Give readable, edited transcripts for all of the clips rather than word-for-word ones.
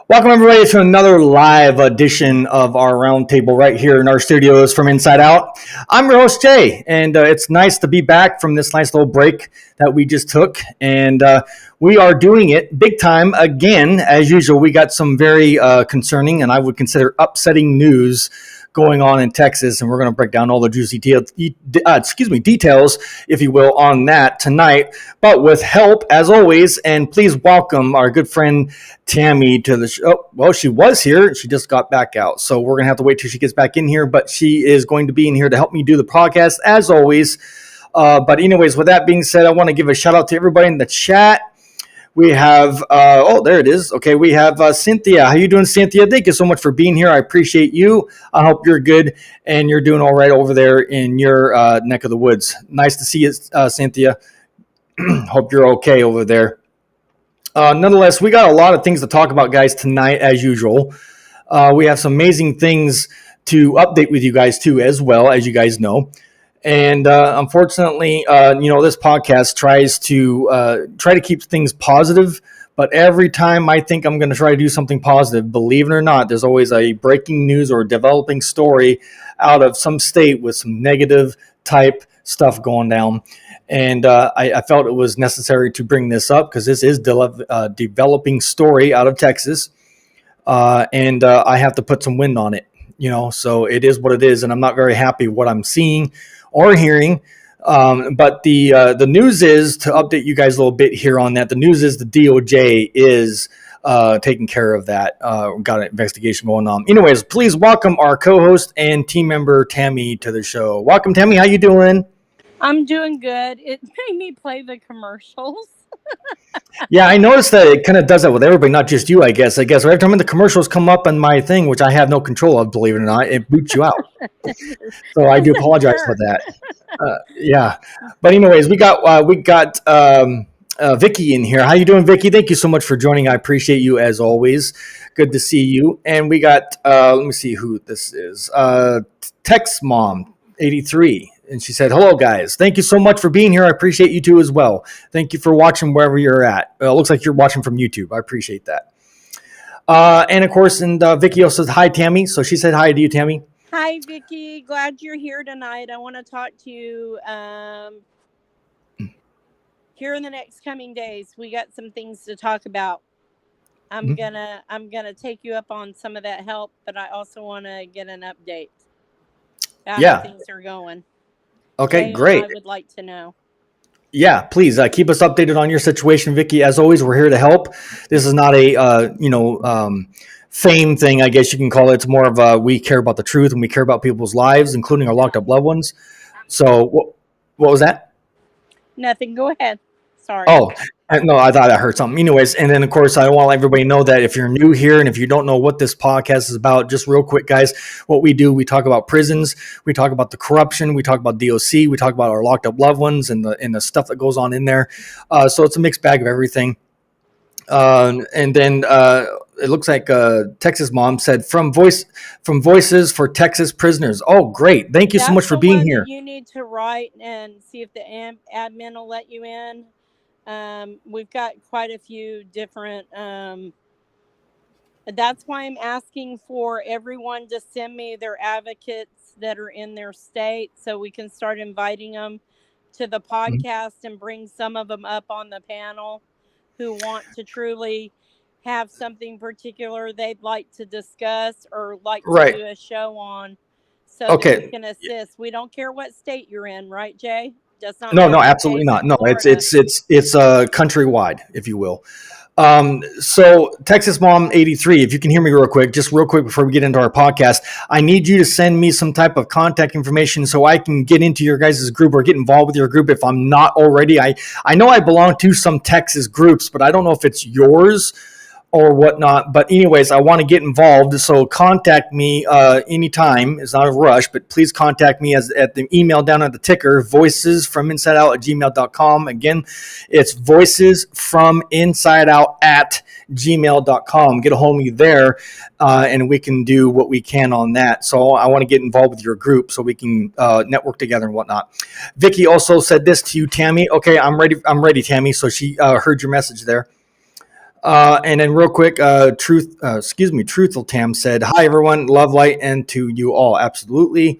Welcome, everybody, to another live edition of our roundtable right here in our studios from Inside Out. I'm your host, Jay, and it's nice to be back from this nice little break that we just took. And we are doing it big time again. As usual, we got some very concerning and I would consider upsetting news going on in Texas, and we're going to break down all the juicy details, if you will, on that tonight. But with help, as always, and please welcome our good friend Tammy to the show. Oh, well, she was here. She just got back out, so we're going to have to wait till she gets back in here, but she is going to be in here to help me do the podcast, as always. But anyways, with that being said, I want to give a shout out to everybody in the chat. We have, there it is. Okay, we have Cynthia. How you doing, Cynthia? Thank you so much for being here. I appreciate you. I hope you're good and you're doing all right over there in your neck of the woods. Nice to see you, Cynthia. Hope you're okay over there. Nonetheless, we got a lot of things to talk about, guys, tonight, as usual. We have some amazing things to update with you guys, too, as well, as you guys know. And unfortunately, this podcast tries to keep things positive. But every time I think I'm going to try to do something positive, believe it or not, there's always a breaking news or a developing story out of some state with some negative type stuff going down. And I felt it was necessary to bring this up because this is a developing story out of Texas. And I have to put some wind on it, so it is what it is. And I'm not very happy what I'm seeing or hearing. But the news is, to update you guys a little bit here on that, the news is the DOJ is taking care of that. Got an investigation going on. Anyways, please welcome our co-host and team member, Tammy, to the show. Welcome, Tammy. How you doing? I'm doing good. It made me play the commercials. Yeah, I noticed that it kind of does that with everybody, not just you, I guess. Every time the commercials come up on my thing, which I have no control of, believe it or not, it boots you out. So I do apologize for that. Yeah. But anyways, we got Vicky in here. How you doing, Vicky? Thank you so much for joining. I appreciate you as always. Good to see you. And we got, let me see who this is. Text Mom 83. And she said, hello, guys. Thank you so much for being here. I appreciate you too as well. Thank you for watching wherever you're at. It looks like you're watching from YouTube. I appreciate that. And of course, Vicky also says, hi, Tammy. So she said hi to you, Tammy. Hi, Vicky. Glad you're here tonight. I want to talk to you here in the next coming days. We got some things to talk about. I'm gonna take you up on some of that help, but I also want to get an update about how things are going. Okay, great. I would like to know. Yeah, please keep us updated on your situation, Vicky. As always, we're here to help. This is not a fame thing, I guess you can call it. It's more of we care about the truth and we care about people's lives, including our locked up loved ones. So, what was that? Nothing. Go ahead. Sorry. Oh, no, I thought I heard something. Anyways, and then, of course, I want to let everybody know that if you're new here and if you don't know what this podcast is about, just real quick, guys, what we do, we talk about prisons, we talk about the corruption, we talk about D.O.C., we talk about our locked up loved ones and the stuff that goes on in there. So it's a mixed bag of everything. And then it looks like Texas Mom said, from Voices for Texas Prisoners. Oh, great. Thank you so much for being here. You need to write and see if the admin will let you in. We've got quite a few different, that's why I'm asking for everyone to send me their advocates that are in their state so we can start inviting them to the podcast and bring some of them up on the panel who want to truly have something particular they'd like to discuss or like to do a show on so that we can assist. We don't care what state you're in, right, Jay? No, absolutely not. No, it's countrywide, if you will. So Texas Mom 83, if you can hear me just real quick before we get into our podcast, I need you to send me some type of contact information so I can get into your guys' group or get involved with your group if I'm not already. I know I belong to some Texas groups, but I don't know if it's yours or whatnot. But anyways, I want to get involved. So contact me anytime. It's not a rush, but please contact me at the email down at the ticker, voicesfrominsideout@gmail.com. Again, it's voicesfrominsideout@gmail.com. Get a hold of me there, and we can do what we can on that. So I want to get involved with your group so we can network together and whatnot. Vicky also said this to you, Tammy. Okay, I'm ready, Tammy. So she heard your message there. And then real quick, Truthful Tam said, "Hi everyone, love, light, and to you all." Absolutely.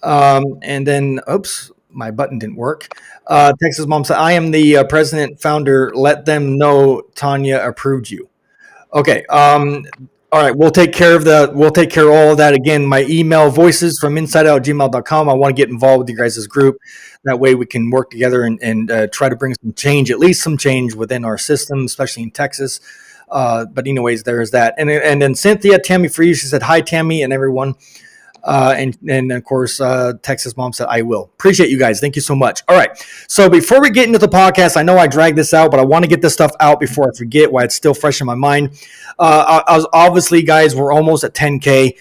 And then, oops, my button didn't work. Texas Mom said, "I am the president founder. Let them know Tanya approved you." Okay. All right. We'll take care of all of that. Again, my email, voices from insideout@gmail.com. I want to get involved with you guys' group. That way we can work together and try to bring some change, at least some change within our system, especially in Texas. But anyways, there is that. And then Cynthia, Tammy for you, she said, "Hi, Tammy," and everyone. And of course, Texas Mom said, "I will." Appreciate you guys. Thank you so much. All right. So before we get into the podcast, I know I dragged this out, but I want to get this stuff out before I forget why it's still fresh in my mind. Obviously, guys, we're almost at 10K.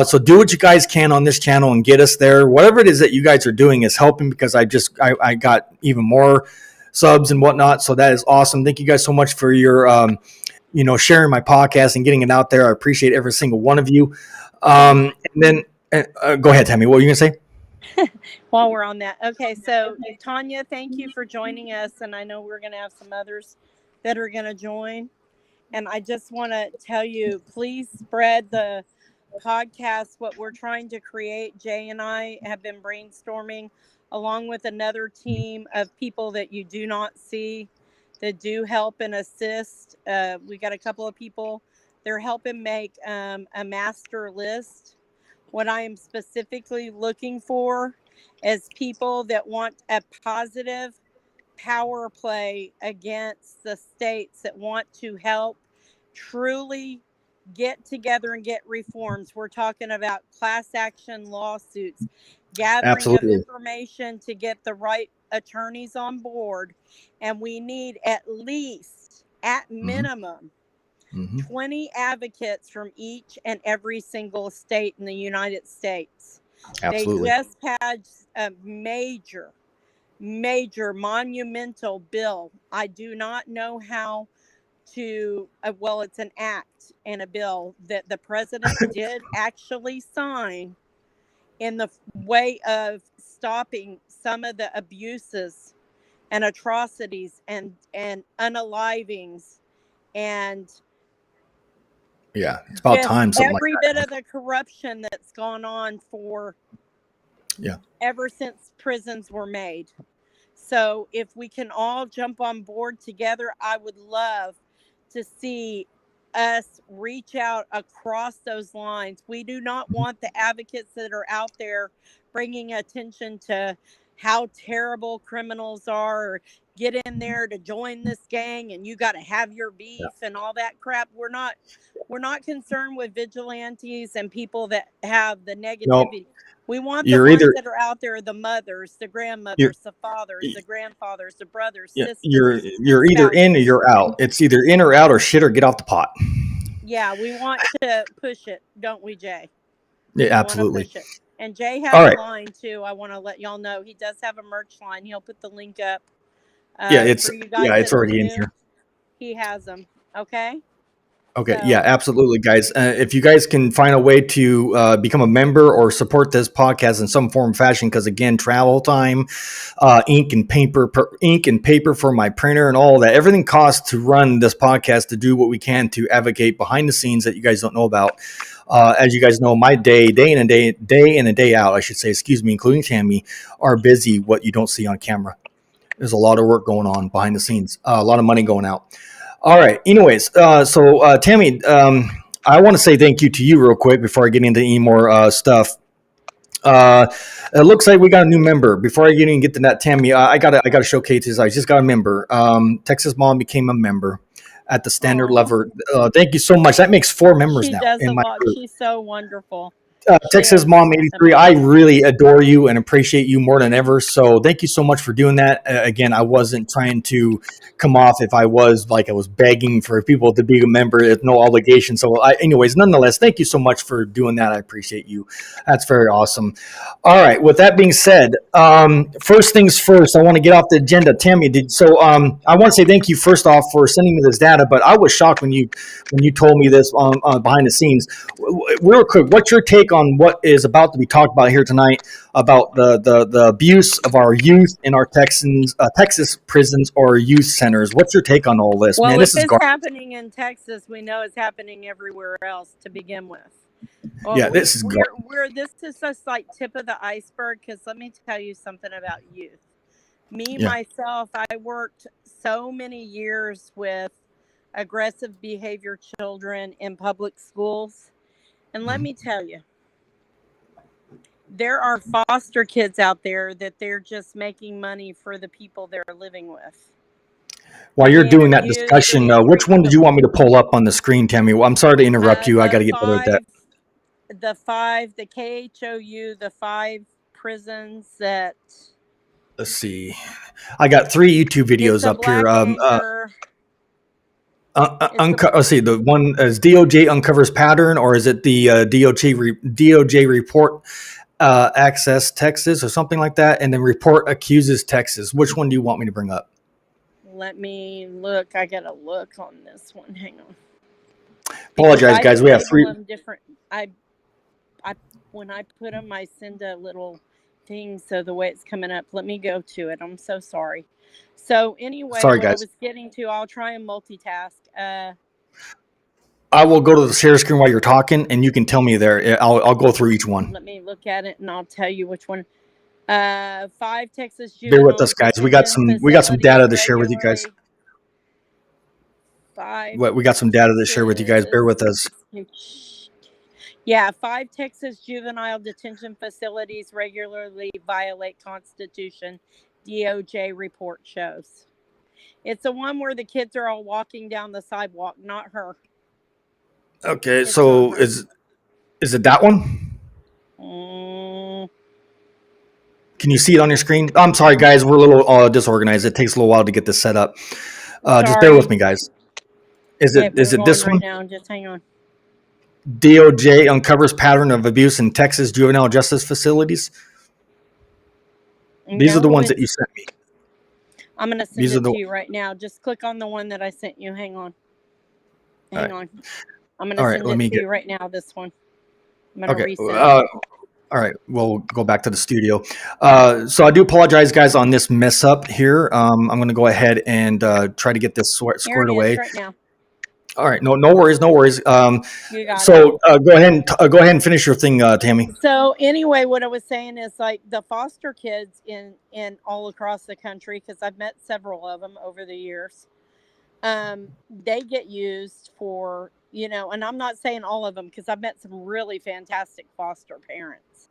So do what you guys can on this channel and get us there. Whatever it is that you guys are doing is helping because I got even more subs and whatnot. So that is awesome. Thank you guys so much for your, sharing my podcast and getting it out there. I appreciate every single one of you. And then, go ahead, Tammy. What were you going to say? While we're on that. Okay, so Tanya, thank you for joining us. And I know we're going to have some others that are going to join. And I just want to tell you, please spread the podcast, what we're trying to create. Jay and I have been brainstorming along with another team of people that you do not see that do help and assist. We got a couple of people. They're helping make a master list. What I am specifically looking for is people that want a positive power play against the states that want to help truly get together and get reforms. We're talking about class action lawsuits, gathering Absolutely. of information to get the right attorneys on board. And we need at least, at minimum, 20 advocates from each and every single state in the United States. Absolutely. They just passed a major monumental bill. I do not know how to, it's an act and a bill that the president did actually sign in the way of stopping some of the abuses and atrocities and unalivings and yeah, it's about time something every like bit that. of the corruption that's gone on ever since prisons were made. So if we can all jump on board together, I would love to see us reach out across those lines. We do not want the advocates that are out there bringing attention to how terrible criminals are, or get in there to join this gang and you got to have your beef and all that crap. We're not concerned with vigilantes and people that have the negativity. Nope. We want the ones that are out there, the mothers, the grandmothers, the fathers, the grandfathers, the brothers, sisters. You're either in or you're out. It's either in or out or shit or get off the pot. Yeah, we want to push it, don't we, Jay? Yeah, absolutely. Push it. And Jay has a line too. I want to let y'all know he does have a merch line. He'll put the link up. It's already in here. He has them. Okay. Okay. So, yeah, absolutely, guys. If you guys can find a way to become a member or support this podcast in some form or fashion, because again, travel time, ink and paper for my printer and all that, everything costs to run this podcast, to do what we can to advocate behind the scenes that you guys don't know about. As you guys know, my day in and day out, I should say, including Tammy, are busy. What you don't see on camera. There's a lot of work going on behind the scenes, a lot of money going out. All right. Anyways, so Tammy, I want to say thank you to you real quick before I get into any more stuff. It looks like we got a new member. Before I even get to that, Tammy, I gotta showcase this. I just got a member. Texas Mom became a member. at the standard Aw. level. Thank you so much. That makes 4 members She now does in a my lot. group. She's so wonderful. She Texas is Mom 83, I amazing. really adore you and appreciate you more than ever. So thank you so much for doing that. Again, I wasn't trying to come off if I was like I was begging for people to be a member. It's no obligation. So anyways, nonetheless, thank you so much for doing that. I appreciate you. That's very awesome. All right. With that being said, first things first, I want to get off the agenda. Tammy, I want to say thank you first off for sending me this data, but I was shocked when you told me this on behind the scenes. Real quick, what's your take on what is about to be talked about here tonight about the abuse of our youth in our Texas prisons or youth centers? What's your take on all this, Well, man? if This is it's garbage. happening in Texas, we know it's happening everywhere else to begin with. Well, Yeah, this is garbage. this is just like tip of the iceberg, because let me tell you something about youth. Me, Yeah. myself, I worked so many years with aggressive behavior children in public schools. And let me tell you, there are foster kids out there that they're just making money for the people they're living with. While The you're doing that interviews that discussion, he which one did you frequently want me to pull up on the screen, Tammy? Well, I'm sorry to interrupt you. I got to get better at that. the KHOU, the 5 prisons that Let's see. I got 3 YouTube it's videos a up here. black anchor. Let's see. The one is DOJ uncovers pattern, or is it the DOJ report access Texas or something like that, and then report accuses Texas? Which one do you want me to bring up? Let me look. I gotta look on this one. Hang on. Apologize, guys. We have 3 them different. I when I put them, I send a little thing so the way it's coming up. Let me go to it. I'm so sorry. So anyway, Sorry, what I guys. was getting to, I'll try and multitask. I will go to the share screen while you're talking, and you can tell me there. I'll go through each one. Let me look at it, and I'll tell you which one. 5 Texas Bear with juvenile us, guys. We got some data to share with you guys. 5. We got some data to share with you guys. Bear with us. Yeah, 5 Texas juvenile detention facilities regularly violate Constitution, DOJ report shows. It's the one where the kids are all walking down the sidewalk, not her. Okay, so is it that one? Can you see it on your screen? I'm sorry, guys. We're a little disorganized. It takes a little while to get this set up. Just bear with me, guys. Is it this one? Right now, just hang on. DOJ uncovers pattern of abuse in Texas juvenile justice facilities. These are the ones that you sent me. I'm going to send it to you right now. Just click on the one that I sent you. Hang on. Hang on. I'm going to send it to you right now, this one. I'm going to resend it. All right, we'll go back to the studio. So I do apologize, guys, on this mess up here. I'm going to go ahead and try to get this squared away. Right now. All right, no worries. You got so go ahead and finish your thing, Tammy. So anyway, what I was saying is like the foster kids in all across the country, because I've met several of them over the years. They get used for, and I'm not saying all of them, because I've met some really fantastic foster parents,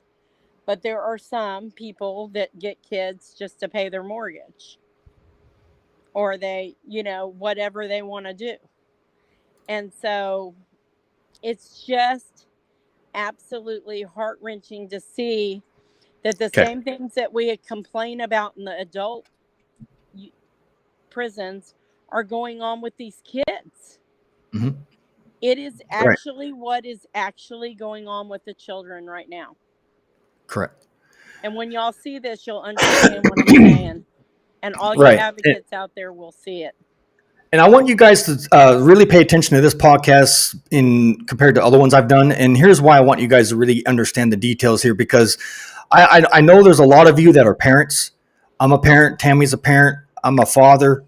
but there are some people that get kids just to pay their mortgage, or they, whatever they want to do. And so it's just absolutely heart-wrenching to see that the same things that we complain about in the adult prisons are going on with these kids. Mm-hmm. It is actually what is actually going on with the children right now. Correct. And when y'all see this, you'll understand what I'm saying. And all you advocates out there will see it. And I want you guys to really pay attention to this podcast compared to other ones I've done. And here's why I want you guys to really understand the details here, because I know there's a lot of you that are parents. I'm a parent. Tammy's a parent. I'm a father.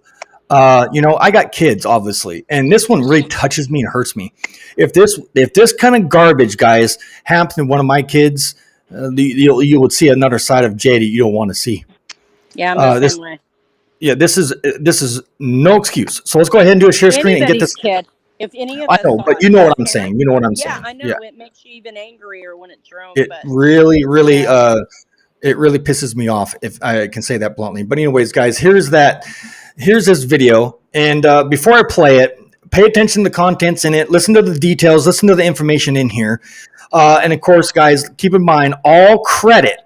I got kids, obviously, and this one really touches me and hurts me. If this kind of garbage, guys, happened to one of my kids, you would see another side of Jay that you don't want to see. Yeah, I'm the same way. Yeah, this is no excuse. So let's go ahead and do a share screen and get this. Kid. If any of I know, but you know what I'm saying. You know what I'm saying. Yeah, I know. Yeah. It makes you even angrier when it's your own. It really, it really pisses me off, if I can say that bluntly. But anyways, guys, here's this video. And before I play it, pay attention to the contents in it, listen to the details, listen to the information in here. And of course, guys, keep in mind all credit,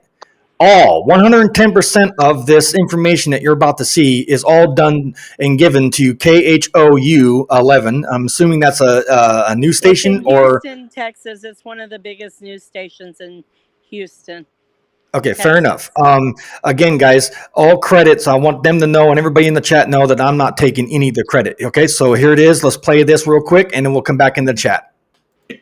all 110% of this information that you're about to see is all done and given to KHOU 11. I'm assuming that's a news station it's in Houston, Texas. It's one of the biggest news stations in Houston. Okay, Texas. fair enough. Again, guys, all credits. I want them to know and everybody in the chat know that I'm not taking any of the credit. Okay, so here it is. Let's play this real quick and then we'll come back in the chat.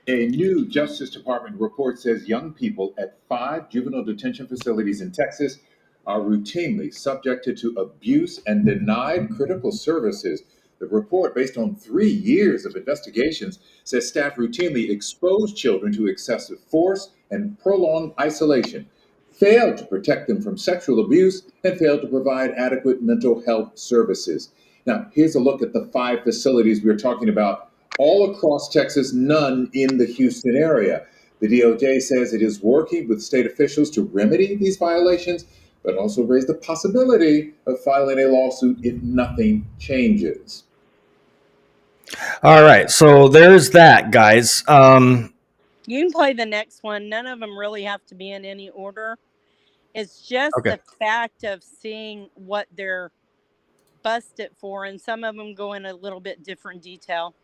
A new Justice Department report says young people at 5 juvenile detention facilities in Texas are routinely subjected to abuse and denied critical services. The report, based on 3 years of investigations, says staff routinely expose children to excessive force and prolonged isolation, failed to protect them from sexual abuse, and failed to provide adequate mental health services. Now, here's a look at the 5 facilities we're talking about all across Texas, none in the Houston area. The DOJ says it is working with state officials to remedy these violations, but also raise the possibility of filing a lawsuit if nothing changes. All right, so there's that, guys. You can play the next one. None of them really have to be in any order. It's just Okay. the fact of seeing what they're busted for, and some of them go in a little bit different detail.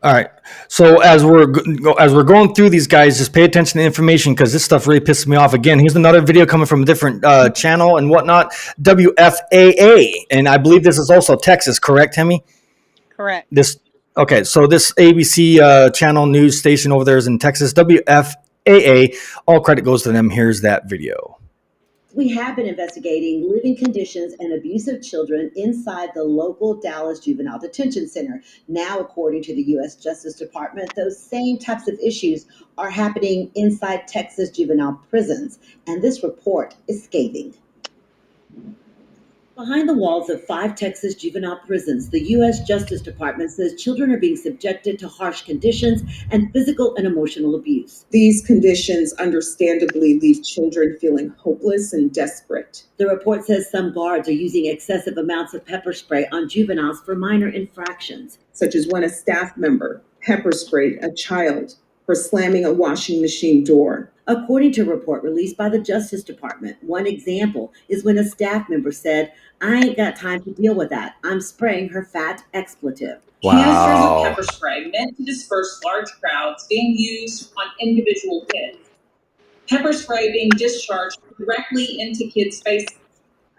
All right. So as we're going through these, guys, just pay attention to information because this stuff really pisses me off. Again, here's another video coming from a different channel and whatnot. WFAA, and I believe this is also Texas, correct, Hemi? Correct. Okay. So this ABC channel news station over there is in Texas. WFAA. All credit goes to them. Here's that video. We have been investigating living conditions and abuse of children inside the local Dallas Juvenile Detention Center. Now, according to the U.S. Justice Department, those same types of issues are happening inside Texas juvenile prisons, and this report is scathing. Behind the walls of 5 Texas juvenile prisons, the U.S. Justice Department says children are being subjected to harsh conditions and physical and emotional abuse. These conditions understandably leave children feeling hopeless and desperate. The report says some guards are using excessive amounts of pepper spray on juveniles for minor infractions, such as when a staff member pepper sprayed a child for slamming a washing machine door. According to a report released by the Justice Department, one example is when a staff member said, "I ain't got time to deal with that. I'm spraying her fat expletive." Wow. Canisters of pepper spray meant to disperse large crowds being used on individual kids. Pepper spray being discharged directly into kids' faces.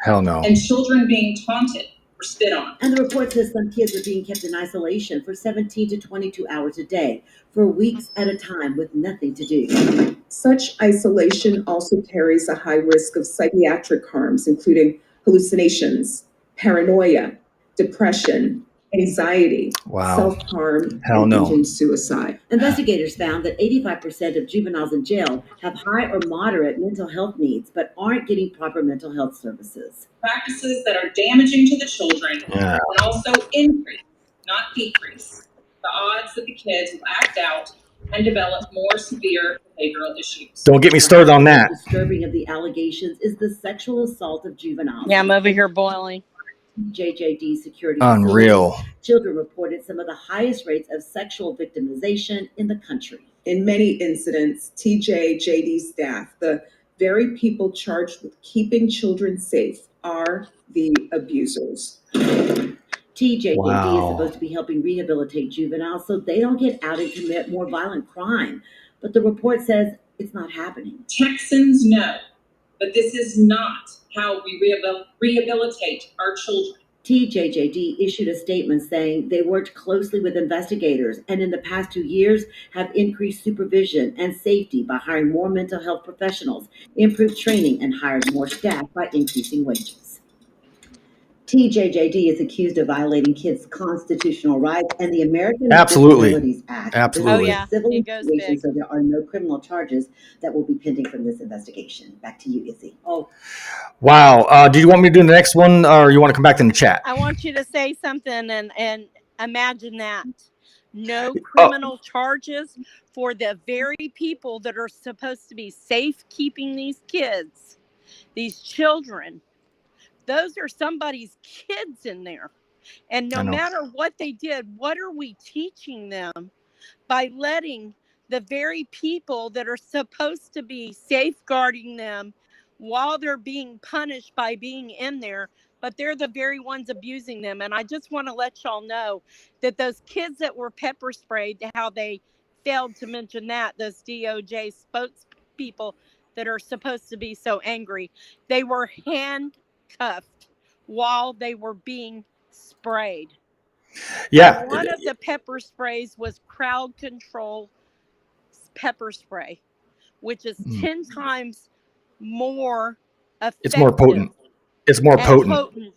Hell no. And children being taunted or spit on. And the report says some kids are being kept in isolation for 17 to 22 hours a day for weeks at a time with nothing to do. Such isolation also carries a high risk of psychiatric harms, including hallucinations, paranoia, depression, anxiety, self-harm, and even suicide. Investigators found that 85% of juveniles in jail have high or moderate mental health needs, but aren't getting proper mental health services. Practices that are damaging to the children and also increase, not decrease, the odds that the kids will act out and develop more severe behavioral issues. Don't get me started on that. Disturbing of the allegations is the sexual assault of juveniles. Yeah, I'm over here boiling. JJD security. Unreal. Children reported some of the highest rates of sexual victimization in the country. In many incidents, TJJD staff, the very people charged with keeping children safe, are the abusers. TJJD is supposed to be helping rehabilitate juveniles so they don't get out and commit more violent crime. But the report says it's not happening. Texans know that this is not how we rehabilitate our children. TJJD issued a statement saying they worked closely with investigators and in the past 2 years have increased supervision and safety by hiring more mental health professionals, improved training, and hired more staff by increasing wages. TJJD is accused of violating kids' constitutional rights and the American Disabilities Act. Absolutely. Oh, yeah. Civil It goes investigation, big. so there are no criminal charges that will be pending from this investigation. Back to you, Izzy. Oh, Wow. Do you want me to do the next one or you want to come back in the chat? I want you to say something and imagine that. No criminal charges for the very people that are supposed to be safe keeping these kids, these children. Those are somebody's kids in there. And no matter what they did, what are we teaching them by letting the very people that are supposed to be safeguarding them while they're being punished by being in there, but they're the very ones abusing them? And I just want to let y'all know that those kids that were pepper sprayed, how they failed to mention that, those DOJ spokespeople that are supposed to be so angry, they were handcuffed while they were being sprayed. Yeah. And one of the pepper sprays was crowd control pepper spray, which is 10 times more effective. It's more potent. It's more potent.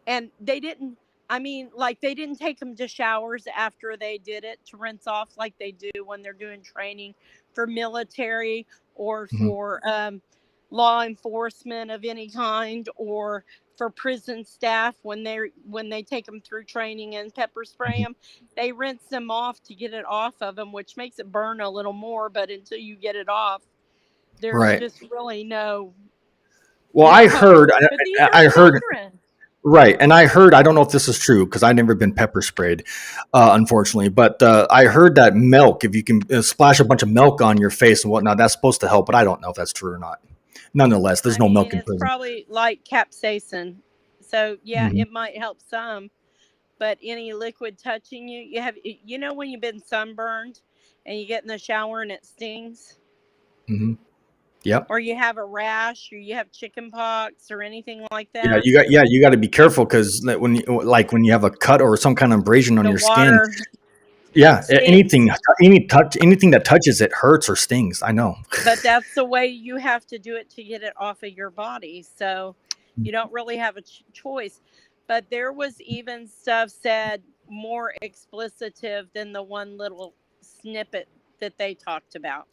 And they didn't, they didn't take them to showers after they did it to rinse off like they do when they're doing training for military or for law enforcement of any kind, or for prison staff when they take them through training and pepper spray them. They rinse them off to get it off of them, which makes it burn a little more, but until you get it off, there's just really no. Well, I heard. Right. And I heard, I don't know if this is true because I've never been pepper sprayed, unfortunately, but I heard that milk, if you can splash a bunch of milk on your face and whatnot, that's supposed to help, but I don't know if that's true or not. Nonetheless, there's no milk in prison. It's probably like capsaicin. So, yeah, it might help some, but any liquid touching you have, when you've been sunburned and you get in the shower and it stings? Yep. Or you have a rash, or you have chicken pox, or anything like that. Yeah, you got to be careful because when you have a cut or some kind of abrasion on your skin, anything that touches it hurts or stings. I know. But that's the way you have to do it to get it off of your body. So you don't really have a choice. But there was even stuff said more explicitive than the one little snippet that they talked about.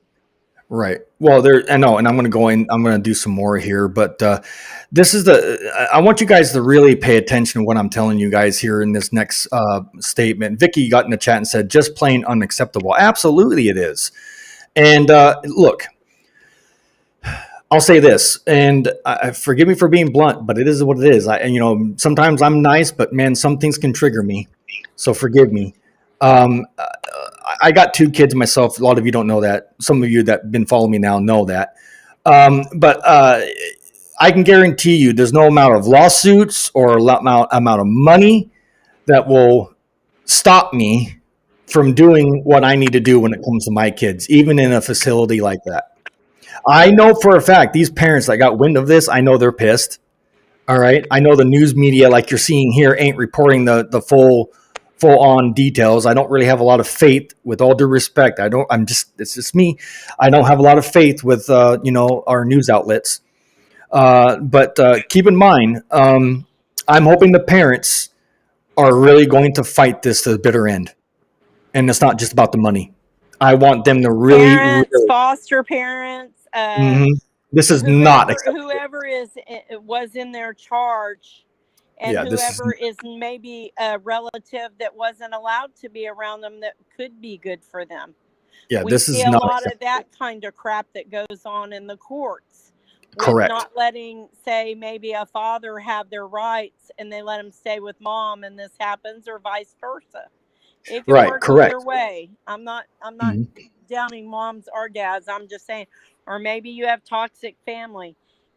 Right. Well, I know, and I'm going to do some more here, but this is I want you guys to really pay attention to what I'm telling you guys here in this next statement. Vicky got in the chat and said, just plain unacceptable. Absolutely it is. And look, I'll say this, and forgive me for being blunt, but it is what it is. Sometimes I'm nice, but man, some things can trigger me. So forgive me. I got 2 kids myself. A lot of you don't know that. Some of you that have been following me now know that. But I can guarantee you there's no amount of lawsuits or amount of money that will stop me from doing what I need to do when it comes to my kids, even in a facility like that. I know for a fact these parents that got wind of this, I know they're pissed. All right. I know the news media, like you're seeing here, ain't reporting the full on details. I don't really have a lot of faith, with all due respect. It's just me. I don't have a lot of faith with, our news outlets. But keep in mind, I'm hoping the parents are really going to fight this to the bitter end. And it's not just about the money. I want them to really foster parents. This is not acceptable. Whoever was in their charge. And whoever is maybe a relative that wasn't allowed to be around them that could be good for them. Yeah, we see a lot of that kind of crap that goes on in the courts. Correct. Not letting, say, maybe a father have their rights and they let him stay with mom, and this happens, or vice versa. It can work either way. I'm not downing moms or dads. I'm just saying, or maybe you have toxic family.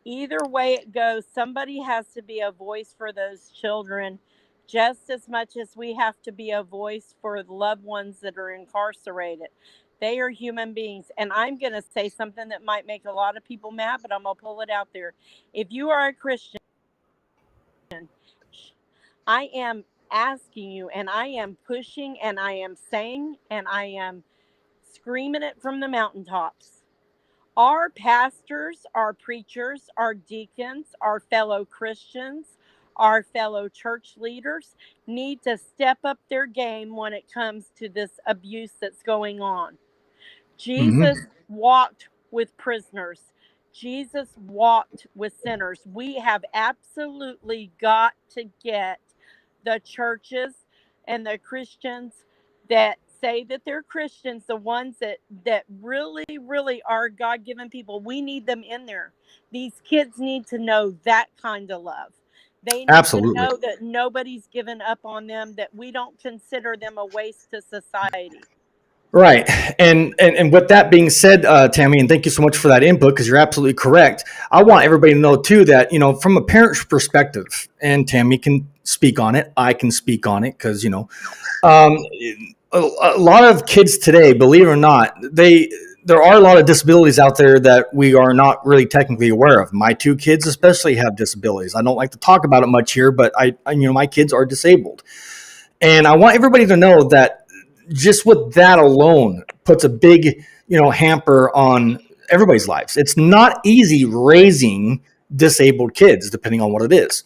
Either way it goes, somebody has to be a voice for those children, just as much as we have to be a voice for the loved ones that are incarcerated. They are human beings. And I'm going to say something that might make a lot of people mad, but I'm going to pull it out there. If you are a Christian, I am asking you, and I am pushing, and I am saying, and I am screaming it from the mountaintops. Our pastors, our preachers, our deacons, our fellow Christians, our fellow church leaders need to step up their game when it comes to this abuse that's going on. Jesus walked with prisoners. Jesus walked with sinners. We have absolutely got to get the churches and the Christians that say that they're Christians, the ones that really are God-given people. We need them in there. These kids need to know that kind of love. They need Absolutely. to know that nobody's given up on them, that we don't consider them a waste to society. Right. And with that being said, Tammy, and thank you so much for that input, because you're absolutely correct. I want everybody to know too that, from a parent's perspective, and Tammy can speak on it, I can speak on it, because, a lot of kids today, believe it or not, there are a lot of disabilities out there that we are not really technically aware of. My two kids especially have disabilities. I don't like to talk about it much here, but my kids are disabled. And I want everybody to know that just with that alone puts a big, hamper on everybody's lives. It's not easy raising disabled kids, depending on what it is.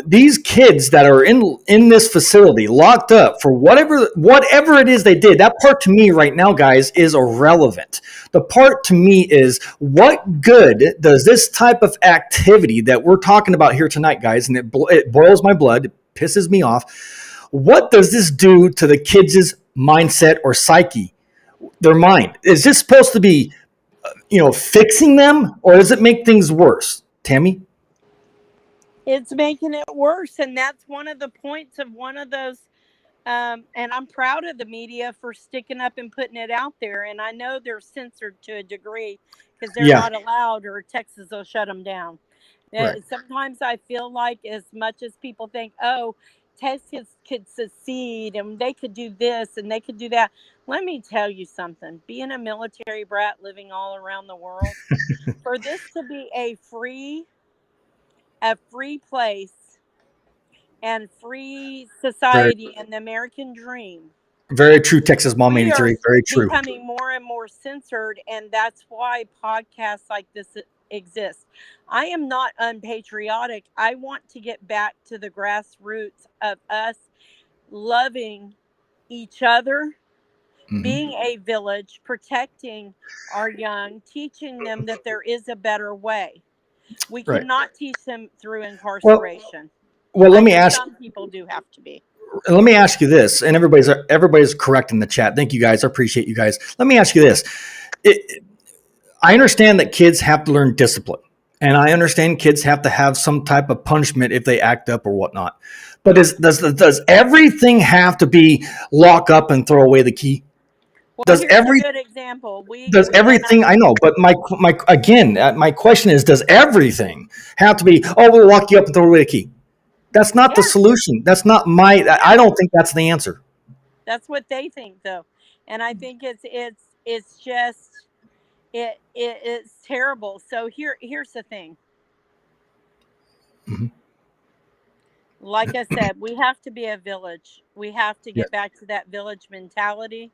These kids that are in this facility locked up for whatever it is they did, that part to me right now, guys, is irrelevant. The part to me is, what good does this type of activity that we're talking about here tonight, guys, and it boils my blood, it pisses me off. What does this do to the kids' mindset or psyche, their mind? Is this supposed to be, fixing them, or does it make things worse? Tammy? It's making it worse. And that's one of the points of one of those. And I'm proud of the media for sticking up and putting it out there. And I know they're censored to a degree because they're not allowed, or Texas will shut them down. Right. Sometimes I feel like, as much as people think, oh, Texas could secede and they could do this and they could do that. Let me tell you something. Being a military brat living all around the world, for this to be a free place and free society and the American dream. Very true, Texas Mom 83. Very true. Becoming more and more censored, and that's why podcasts like this exist. I am not unpatriotic. I want to get back to the grassroots of us loving each other, being a village, protecting our young, teaching them that there is a better way. We cannot teach them through incarceration. Well, let me ask. Some people do have to be. Let me ask you this, and everybody's correct in the chat. Thank you, guys. I appreciate you guys. Let me ask you this. I understand that kids have to learn discipline, and I understand kids have to have some type of punishment if they act up or whatnot. But does everything have to be lock up and throw away the key? Well, here's a good example. I know, but my question is, does everything have to be, we'll lock you up and throw away the key? That's not the solution. That's not I don't think that's the answer. That's what they think, though. And I think it's just, it's terrible. So here's the thing. Mm-hmm. Like I said, we have to be a village. We have to get back to that village mentality,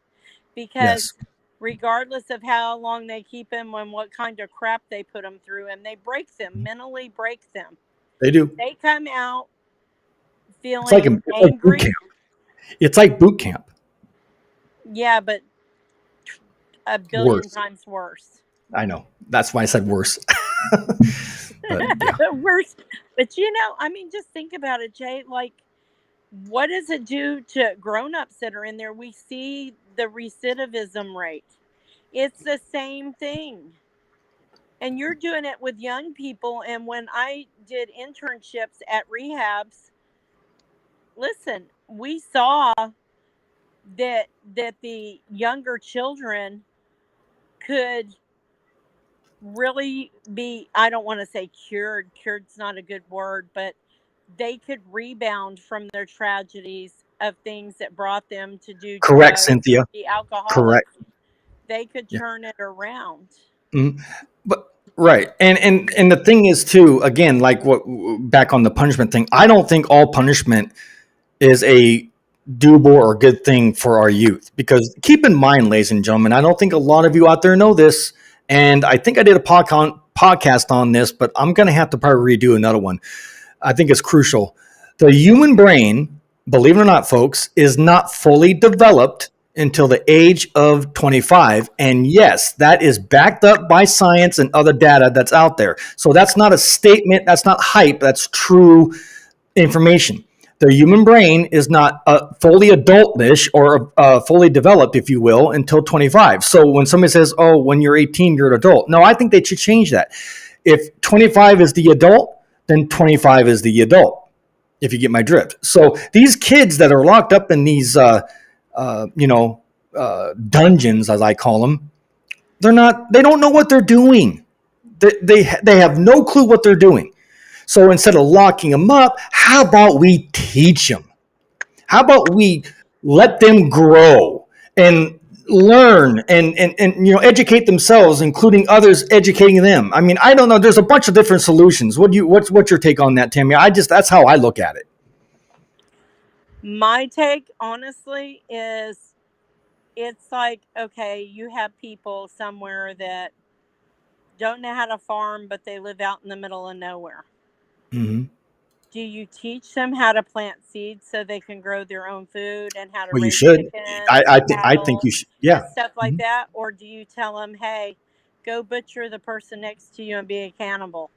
because regardless of how long they keep them and what kind of crap they put them through, and they mentally break them. They do. They come out feeling angry. It's like boot camp. Yeah, but a billion times worse. I know. That's why I said worse. Worse. But just think about it, Jay. Like, what does it do to grown-ups that are in there? We see the recidivism rate. It's the same thing. And you're doing it with young people. And when I did internships at rehabs, listen, we saw that the younger children could really be, I don't want to say cured's not a good word, but they could rebound from their tragedies of things that brought them to do correct drugs, Cynthia the alcohol. Correct. They could turn it around. Mm-hmm. But right. And the thing is too, again, like back on the punishment thing, I don't think all punishment is a doable or good thing for our youth, because keep in mind, ladies and gentlemen, I don't think a lot of you out there know this, and I think I did a podcast on this, but I'm going to have to probably redo another one. I think it's crucial. The human brain, believe it or not, folks, is not fully developed until the age of 25. And yes, that is backed up by science and other data that's out there. So that's not a statement. That's not hype. That's true information. The human brain is not fully adultish or fully developed, if you will, until 25. So when somebody says, when you're 18, you're an adult. No, I think they should change that. If 25 is the adult, then 25 is the adult, if you get my drift. So these kids that are locked up in these, dungeons, as I call them, they don't know what they're doing. They have no clue what they're doing. So instead of locking them up, how about we teach them? How about we let them grow and learn and educate themselves, including others educating them? I mean, I don't know. There's a bunch of different solutions. What's your take on that, Tammy? That's how I look at it. My take, honestly, is it's like, okay, you have people somewhere that don't know how to farm, but they live out in the middle of nowhere. Mm-hmm. Do you teach them how to plant seeds so they can grow their own food and how to Well, you raise should. chickens, I think you should. Yeah. and stuff like Mm-hmm. that? Or do you tell them, hey, go butcher the person next to you and be a cannibal?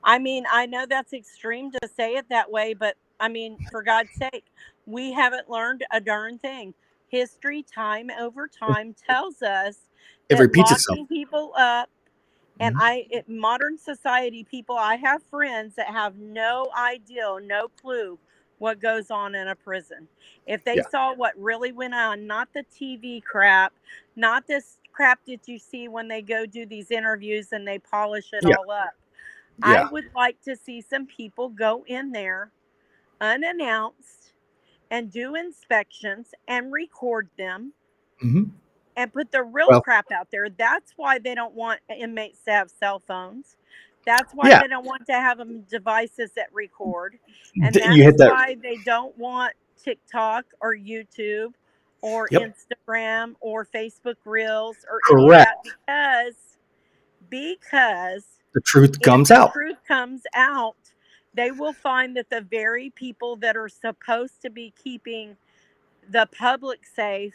I mean, I know that's extreme to say it that way, but I mean, for God's sake, we haven't learned a darn thing. History, time over time, tells us It that repeats itself. locking people up, and Mm-hmm. modern society, people, I have friends that have no idea, no clue what goes on in a prison. If they saw what really went on, not the TV crap, not this crap that you see when they go do these interviews and they polish it all up. I would like to see some people go in there unannounced and do inspections and record them. Mm-hmm. And put the real crap out there. That's why they don't want inmates to have cell phones. That's why they don't want to have them devices that record. And that's why they don't want TikTok or YouTube or Instagram or Facebook Reels or any of that, because the truth comes if out. the truth comes out, they will find that the very people that are supposed to be keeping the public safe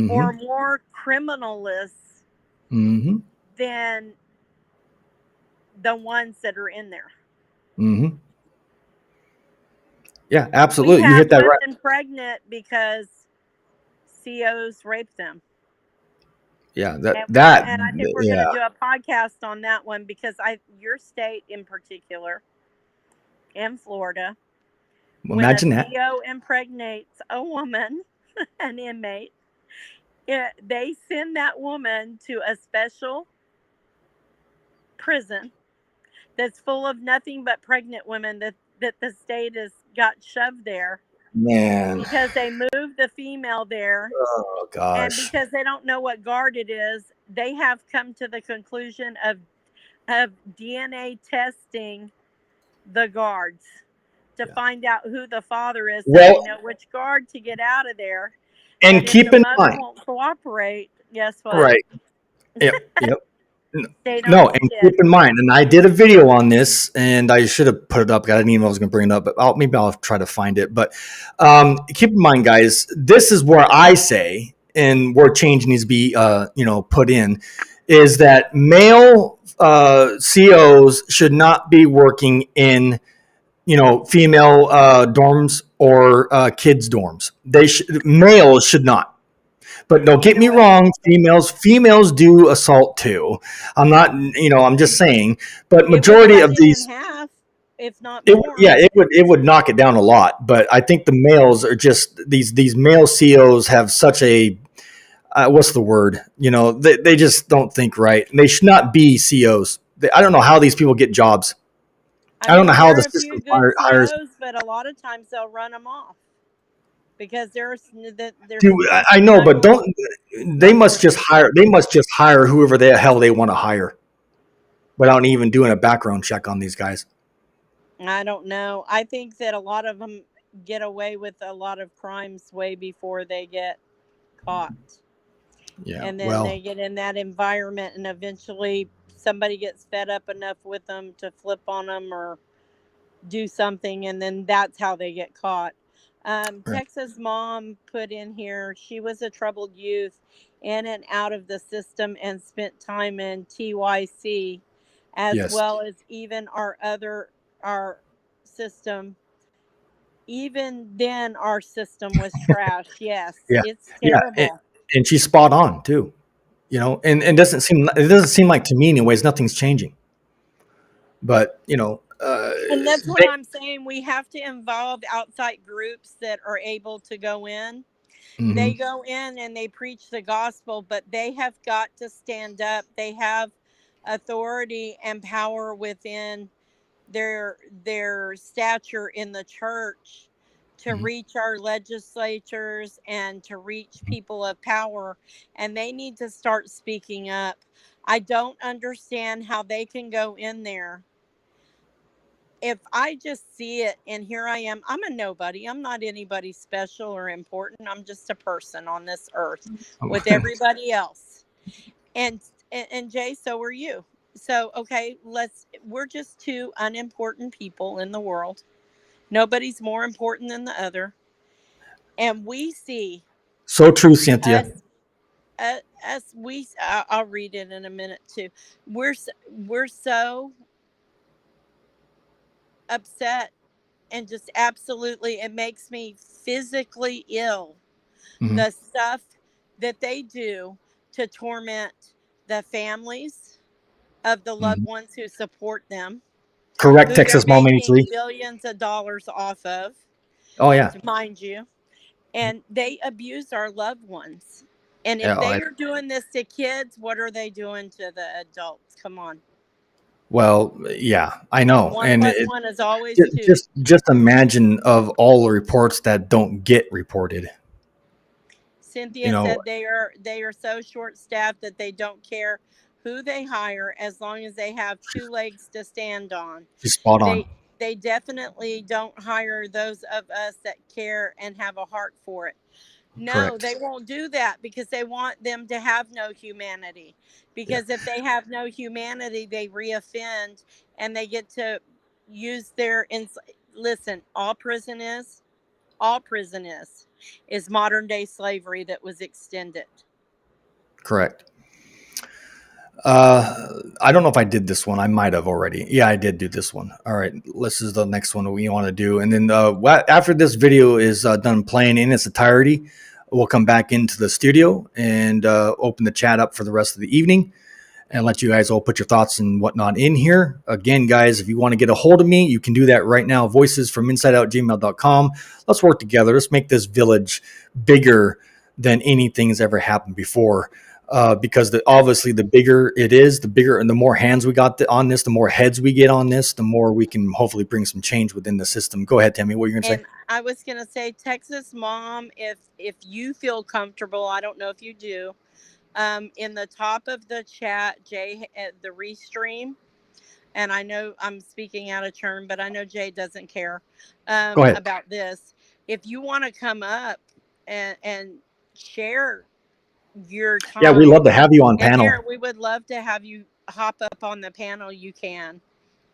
or more criminalists than the ones that are in there. Mm-hmm. Yeah, absolutely. We You hit that right. women pregnant because COs raped them. Yeah, and I think we're going to do a podcast on that one, because your state in particular, in Florida, imagine when a that CO impregnates a woman, an inmate, they send that woman to a special prison that's full of nothing but pregnant women that the state has got shoved there. Man. Because they moved the female there. Oh, gosh. And because they don't know what guard it is, they have come to the conclusion of DNA testing the guards to find out who the father is, so they know which guard to get out of there. And keep in mind, won't cooperate. Guess what? Right. Yep. No, and keep in mind, and I did a video on this, and I should have put it up. I didn't even know I was going to bring it up, but maybe I'll try to find it. But keep in mind, guys, this is where I say, and where change needs to be, put in, is that male COs should not be working in, female dorms or kids dorms. Males should not. But don't get me wrong, females do assault too. I'm not, I'm just saying. But majority of these, half, if not more. it would knock it down a lot. But I think the males are just these male COs have such a what's the word? They just don't think right. And they should not be COs. I don't know how these people get jobs. I don't know how the system hires. But a lot of times they'll run them off. Because there's I know, but they must just hire whoever the hell they want to hire without even doing a background check on these guys. I don't know. I think that a lot of them get away with a lot of crimes way before they get caught. Yeah. And then they get in that environment, and eventually somebody gets fed up enough with them to flip on them or do something, and then that's how they get caught. Texas mom put in here, she was a troubled youth in and out of the system and spent time in TYC, as well as even our system. Even then, our system was trash. Yes, it's terrible. Yeah, and she's spot on too. And it doesn't seem like to me, anyways, nothing's changing. But And that's what I'm saying. We have to involve outside groups that are able to go in. Mhm. They go in and they preach the gospel, but they have got to stand up. They have authority and power within their stature in the church to Mhm. reach our legislatures and to reach people of power, and they need to start speaking up. I don't understand how they can go in there. If I just see it and here I am, I'm a nobody. I'm not anybody special or important. I'm just a person on this earth with everybody else. And Jay, so are you. So okay, we're just two unimportant people in the world. Nobody's more important than the other. And we see So true, Cynthia. I'll read it in a minute too. We're so upset, and just absolutely, it makes me physically ill, Mhm. the stuff that they do to torment the families of the loved Mhm. ones who support them, Correct, who they're Texas Mom making 83. billions of dollars off of, Oh yeah. mind you. And they abuse our loved ones. And if Yeah. they are doing this to kids, what are they doing to the adults? Come on. Well, yeah, I know, One and plus it, one is always two. just imagine of all the reports that don't get reported. You Cynthia know, said they are so short staffed that they don't care who they hire as long as they have two legs to stand on. she's spot on. They definitely don't hire those of us that care and have a heart for it. No, Correct. they won't do that because they want them to have no humanity. Yeah. Because if they have no humanity, they reoffend and they get to use listen, all prison is modern day slavery that was extended. Correct. I don't know if I did this one. I might have already. Yeah, I did do this one. All right, this is the next one we want to do, and then after this video is done playing in its entirety, we'll come back into the studio and open the chat up for the rest of the evening and let you guys all put your thoughts and whatnot in here. Again, guys, if you want to get a hold of me, you can do that right now. Voices from insideoutgmail.com. Let's work together. Let's make this village bigger than anything's ever happened before. Because obviously the bigger it is, the bigger and the more hands we got on this, the more heads we get on this, the more we can hopefully bring some change within the system. Go ahead, Tammy. What are you going to say? And I was going to say, Texas Mom, if you feel comfortable, I don't know if you do, in the top of the chat, Jay, the restream, and I know I'm speaking out of turn, but I know Jay doesn't care Go ahead. about this. If you want to come up and share your time, yeah, we love to have you on and panel. here, we would love to have you hop up on the panel. You can,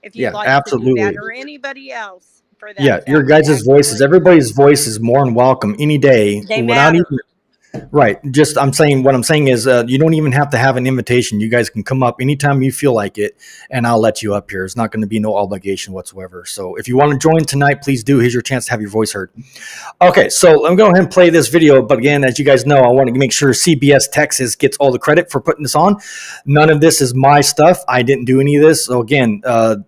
if you'd Yeah, like absolutely. to do that, or anybody else for that. Yeah, your guys' voices, everybody's voice is more than welcome any day. They without matter. even Right. Just what I'm saying is you don't even have to have an invitation. You guys can come up anytime you feel like it, and I'll let you up here. It's not going to be no obligation whatsoever. So if you want to join tonight, please do. Here's your chance to have your voice heard. Okay, so let me go ahead and play this video. But again, as you guys know, I want to make sure CBS Texas gets all the credit for putting this on. None of this is my stuff. I didn't do any of this. So again,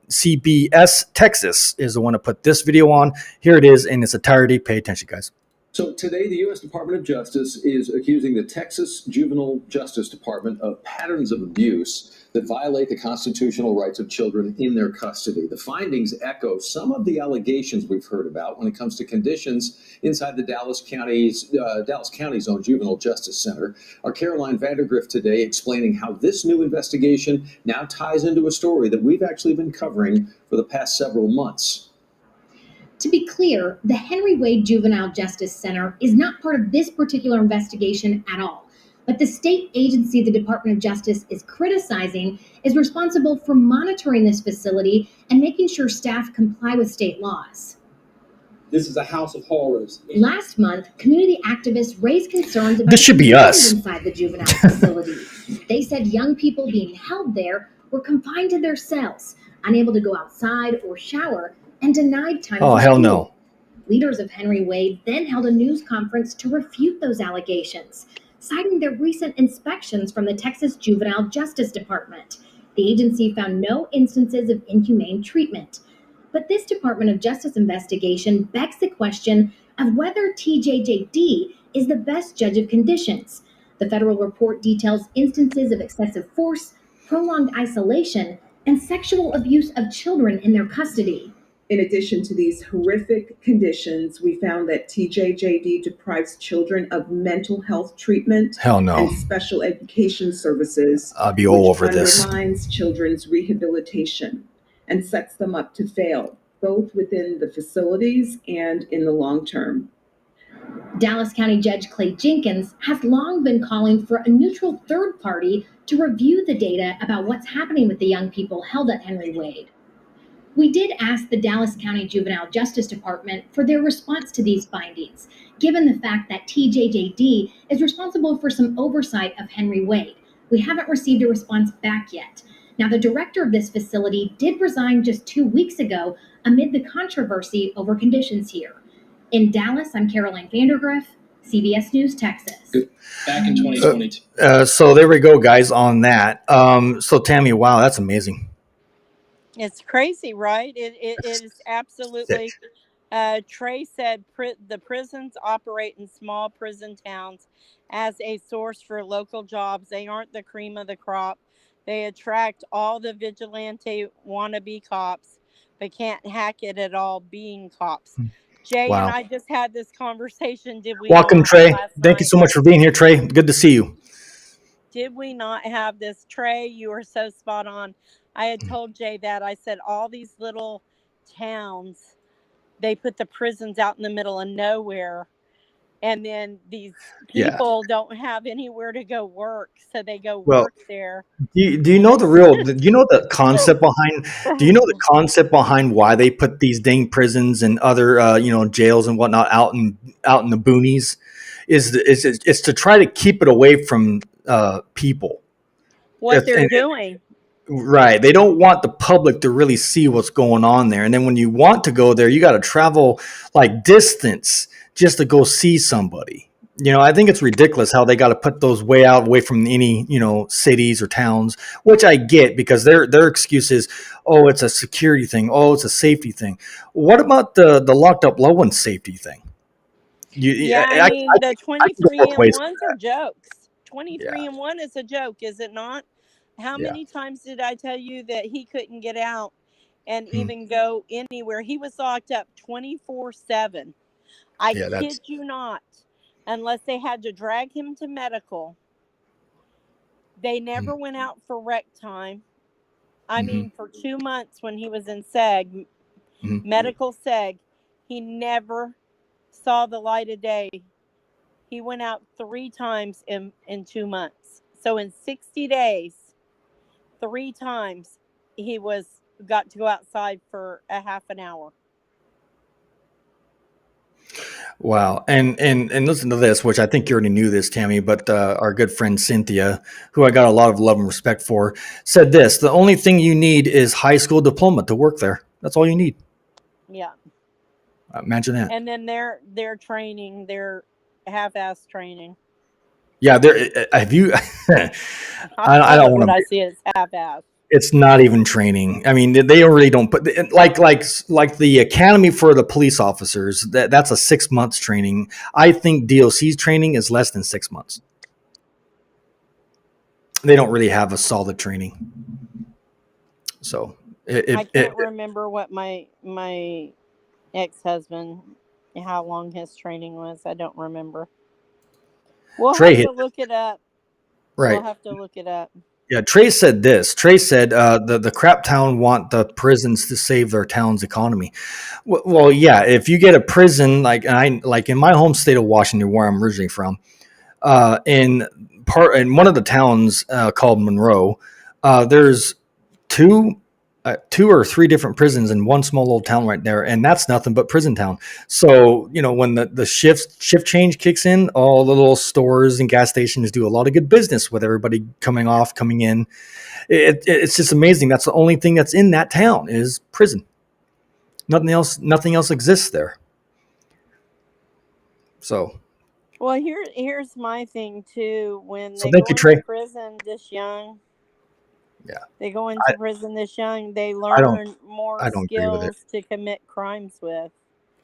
CBS Texas is the one to put this video on. Here it is in its entirety. Pay attention, guys. So today, the U.S. Department of Justice is accusing the Texas Juvenile Justice Department of patterns of abuse that violate the constitutional rights of children in their custody. The findings echo some of the allegations we've heard about when it comes to conditions inside the Dallas County's own Juvenile Justice Center. Our Caroline Vandergrift today explaining how this new investigation now ties into a story that we've actually been covering for the past several months. To be clear, the Henry Wade Juvenile Justice Center is not part of this particular investigation at all. But the state agency the Department of Justice is criticizing is responsible for monitoring this facility and making sure staff comply with state laws. This is a house of horrors. Last month, community activists raised concerns about This should be us. inside the juvenile facility. They said young people being held there were confined to their cells, unable to go outside or shower, and denied time. Oh, hell no. Leaders of Henry Wade then held a news conference to refute those allegations, citing their recent inspections from the Texas Juvenile Justice Department. The agency found no instances of inhumane treatment. But this Department of Justice investigation begs the question of whether TJJD is the best judge of conditions. The federal report details instances of excessive force, prolonged isolation, and sexual abuse of children in their custody. In addition to these horrific conditions, we found that TJJD deprives children of mental health treatment Hell no. and special education services, I'll be all over this. Which undermines children's rehabilitation and sets them up to fail, both within the facilities and in the long term. Dallas County Judge Clay Jenkins has long been calling for a neutral third party to review the data about what's happening with the young people held at Henry Wade. We did ask the Dallas County Juvenile Justice Department for their response to these findings, given the fact that TJJD is responsible for some oversight of Henry Wade. We haven't received a response back yet. Now, the director of this facility did resign just 2 weeks ago amid the controversy over conditions here. In Dallas, I'm Caroline Vandergriff, CBS News, Texas. Back in 2022. So there we go, guys, on that. So Tammy, wow, that's amazing. It's crazy, right? It is absolutely. Trey said the prisons operate in small prison towns as a source for local jobs. They aren't the cream of the crop. They attract all the vigilante wannabe cops, but can't hack it at all being cops. Jay Wow. and I just had this conversation. Did we? Welcome, Trey. Thank you night? so much for being here, Trey. Good to see you. Did we not have this? Trey, you are so spot on. I had told Jay that. I said all these little towns, they put the prisons out in the middle of nowhere. And then these people don't have anywhere to go work. So they go work there. Do you know the concept behind why they put these dang prisons and other jails and whatnot out in the boonies? It's to try to keep it away from people. What they're doing. Right. They don't want the public to really see what's going on there. And then when you want to go there, you got to travel like distance just to go see somebody. I think it's ridiculous how they got to put those away from any, cities or towns, which I get because their excuse is, oh, it's a security thing. Oh, it's a safety thing. What about the locked up low end safety thing? The 23-and-1s are jokes. 23-and-1 is a joke, is it not? How many times did I tell you that he couldn't get out and even go anywhere? He was locked up 24/7. I kid you not. Unless they had to drag him to medical. They never went out for rec time. I mean, for 2 months when he was in SEG, medical SEG, he never saw the light of day. He went out 3 times in 2 months. So in 60 days, 3 times he got to go outside for a half an hour. Wow. And listen to this, which I think you already knew this, Tammy, but our good friend Cynthia, who I got a lot of love and respect for, said this: the only thing you need is high school diploma to work there. That's all you need. Yeah. Imagine that. And then their training, their half-ass training. Yeah, have you I don't want to see it as half-ass. It's not even training. I mean, they already don't put like the academy for the police officers. That's a 6 months training. I think D.O.C's training is less than 6 months. They don't really have a solid training. So I can't remember what my ex-husband, how long his training was. I don't remember. We'll have to look it up. Right. We'll have to look it up. Yeah, Trey said this. Trey said the crap town want the prisons to save their town's economy. Well, yeah, if you get a prison like in my home state of Washington, where I'm originally from, in one of the towns called Monroe, there's two or three different prisons in one small little town right there, and that's nothing but prison town. So when the shift change kicks in, all the little stores and gas stations do a lot of good business with everybody coming in. It's just amazing. That's the only thing that's in that town is prison. Nothing else exists there. So, well, here's my thing too. When they thank go you, Trey. into prison this young, Yeah. They go into prison this young. They I don't learn more agree with it. skills to commit crimes with.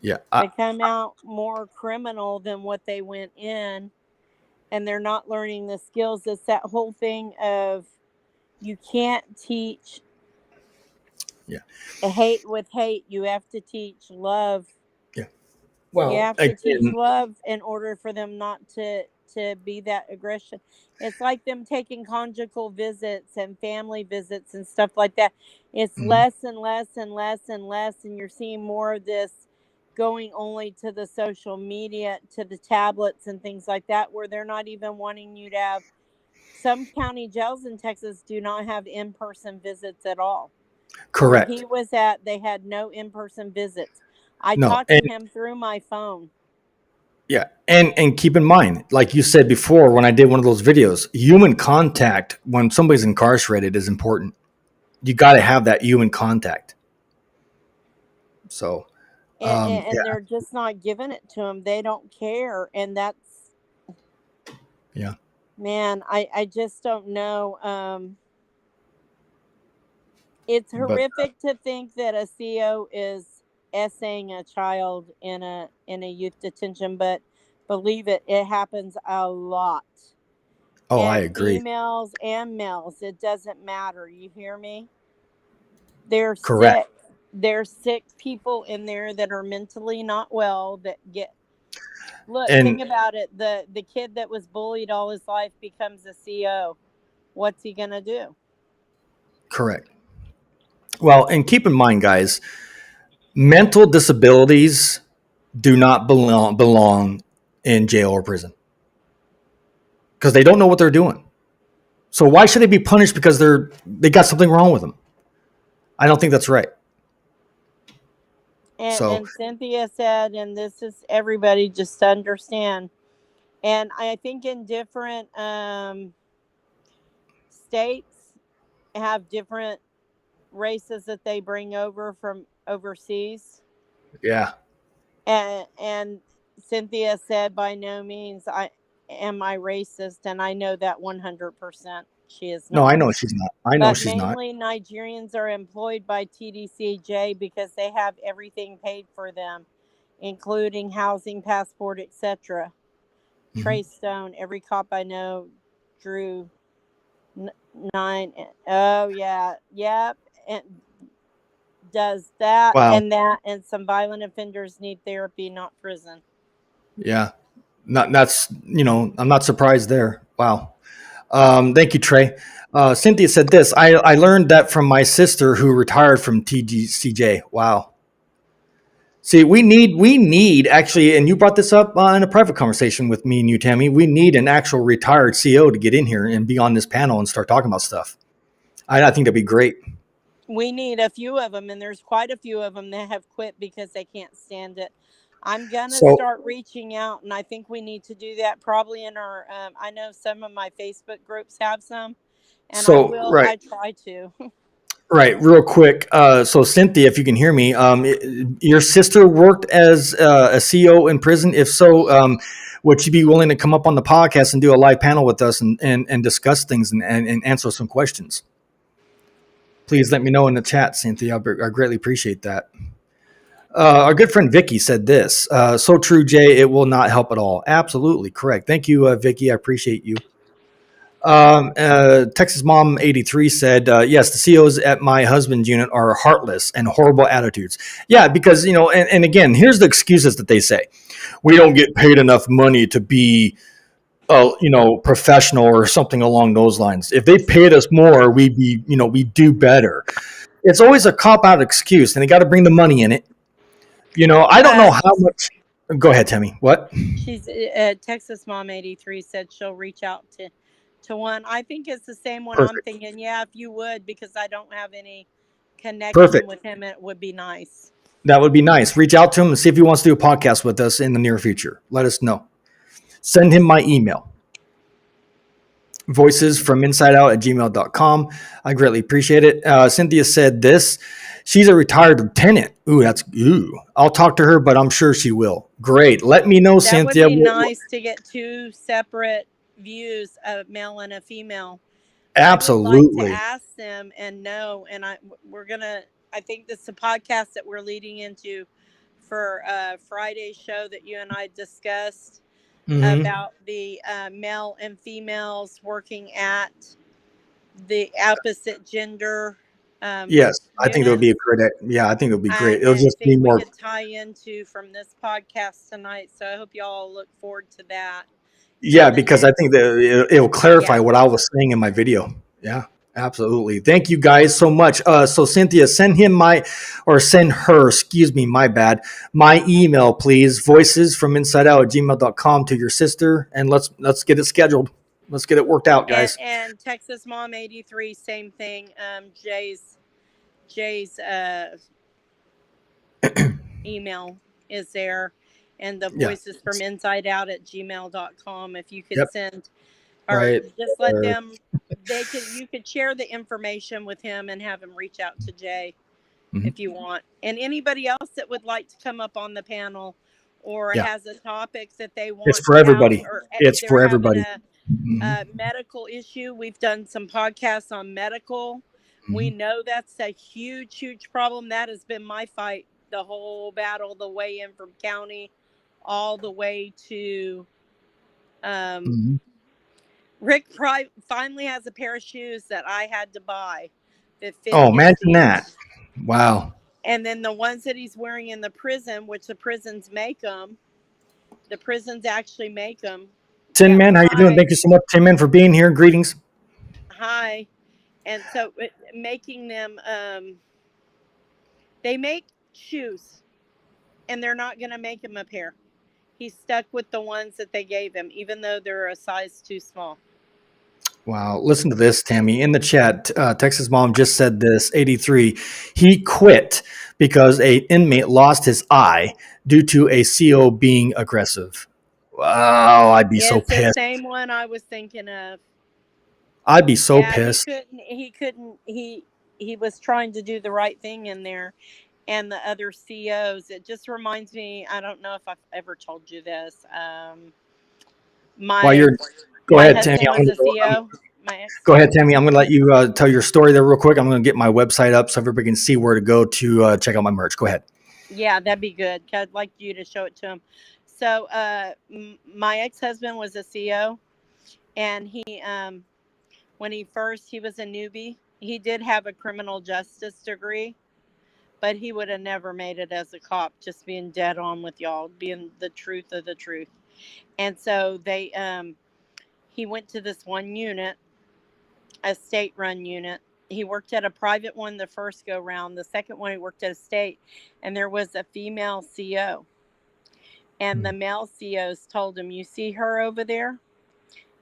Yeah. They come out more criminal than what they went in, and they're not learning the skills. It's that whole thing of you can't teach hate with hate. You have to teach love. Yeah. Well, you have to teach love in order for them not to be that aggression. It's like them taking conjugal visits and family visits and stuff like that. It's less and less and less and less, and you're seeing more of this going only to the social media, to the tablets and things like that, where they're not even wanting you to have. Some county jails in Texas do not have in-person visits at all. Correct. Where he was at, they had no in-person visits. I talked to him through my phone. Yeah. And keep in mind, like you said before, when I did one of those videos, human contact when somebody's incarcerated is important. You got to have that human contact. So, and they're just not giving it to them. They don't care. And that's, man, I just don't know. It's horrific to think that a CO is essaying a child in a youth detention, but believe it happens a lot. Oh, and I agree. Females and males, it doesn't matter. You hear me? They're correct. Sick. There's sick people in there that are mentally not well that get. Look, think about it. The kid that was bullied all his life becomes a CO. What's he gonna do? Correct. Well, and keep in mind, guys, mental disabilities do not belong in jail or prison because they don't know what they're doing. So why should they be punished because they got something wrong with them? I don't think that's right. And Cynthia said, and this is everybody just to understand, and I think in different states have different races that they bring over from overseas. Yeah. And Cynthia said, by no means am I racist, and I know that 100%. She is not. No, I know she's not. I know she's not. But mainly Nigerians are employed by TDCJ because they have everything paid for them, including housing, passport, etc. Trey Stone, every cop I know, Drew 9. Oh yeah, yep, and does that and that, and some violent offenders need therapy, not prison. Yeah, that's I'm not surprised there. Wow. Thank you, Trey. Cynthia said this. I learned that from my sister who retired from TDCJ. Wow. See, we need actually, and you brought this up in a private conversation with me and you, Tammy. We need an actual retired CO to get in here and be on this panel and start talking about stuff. I think that'd be great. We need a few of them, and there's quite a few of them that have quit because they can't stand it. I'm gonna start reaching out, and I think we need to do that probably in our. I know some of my Facebook groups have some, and I will. I try to. Right, real quick. So Cynthia, if you can hear me, your sister worked as a CO in prison. If so, would she be willing to come up on the podcast and do a live panel with us and discuss things and answer some questions? Please let me know in the chat, Cynthia. I greatly appreciate that. Our good friend Vicky said this. So true, Jay. It will not help at all. Absolutely correct. Thank you, Vicky. I appreciate you. Texas Mom 83 said, yes, the COs at my husband's unit are heartless and horrible attitudes. Yeah, because, and again, here's the excuses that they say. We don't get paid enough money to be, professional or something along those lines. If they paid us more, we'd be, we do better. It's always a cop-out excuse, and they got to bring the money in it. I don't know how much. Go ahead, Tammy. What? She's Texas Mom 83 said she'll reach out to one. I think it's the same one. Perfect. I'm thinking, yeah, if you would, because I don't have any connection with him, it would be nice. That would be nice. Reach out to him and see if he wants to do a podcast with us in the near future. Let us know. Send him my email. voicesfrominsideout@gmail.com. I greatly appreciate it. Cynthia said this. She's a retired lieutenant. I'll talk to her, but I'm sure she will. Great. Let me know, Cynthia. That would be nice to get two separate views, a male and a female. Absolutely. I would like to ask them and know, and I think this is a podcast that we're leading into for Friday's show that you and I discussed about the male and females working at the opposite gender. Yes, I think that would be a great. Yeah, I think it would be great. It'll And just I be think more. we could tie into from this podcast tonight. So I hope y'all look forward to that. Yeah, because I think that it'll clarify what I was saying in my video. Yeah, absolutely. Thank you guys so much. So Cynthia, send her, excuse me, my bad, my email, please, voicesfrominsideout@gmail.com to your sister, and let's get it scheduled. Let's get it worked out, guys. And Texas Mom 83, same thing. Jay's email is there, and the voices from inside out at gmail.com. If you could send, or just let them, you could share the information with him and have him reach out to Jay if you want. And anybody else that would like to come up on the panel or has a topic that they want. It's for everybody. It's for everybody. A medical issue. We've done some podcasts on medical. We know that's a huge, huge problem. That has been my fight the whole battle, the way in from county all the way to Rick finally has a pair of shoes that I had to buy that fit his imagine feet. that. Wow. And then the ones that he's wearing in the prison, which the prisons make them, the prisons actually make them. Tin Man, how you doing? Thank you so much, Tin Man, for being here. Greetings. Hi. And so making them, they make shoes, and they're not going to make him a pair. He's stuck with the ones that they gave him, even though they're a size too small. Wow. Listen to this, Tammy. In the chat, Texas Mom just said this, 83. He quit because an inmate lost his eye due to a CO being aggressive. Wow, I'd be so pissed. It's the same one I was thinking of. I'd be so pissed. He was trying to do the right thing in there. And the other COs, it just reminds me, I don't know if I've ever told you this. Go ahead, Tammy. Go ahead, Tammy. I'm going to let you tell your story there real quick. I'm going to get my website up so everybody can see where to go to check out my merch. Go ahead. Yeah, that'd be good. I'd like you to show it to him. So my ex-husband was a CO, and he, when he was a newbie, he did have a criminal justice degree, but he would have never made it as a cop, just being dead on with y'all, being the truth of the truth. And so he went to this one unit, a state-run unit. He worked at a private one the first go round. The second one, he worked at a state, and there was a female CO. And the male COs told him, "You see her over there?"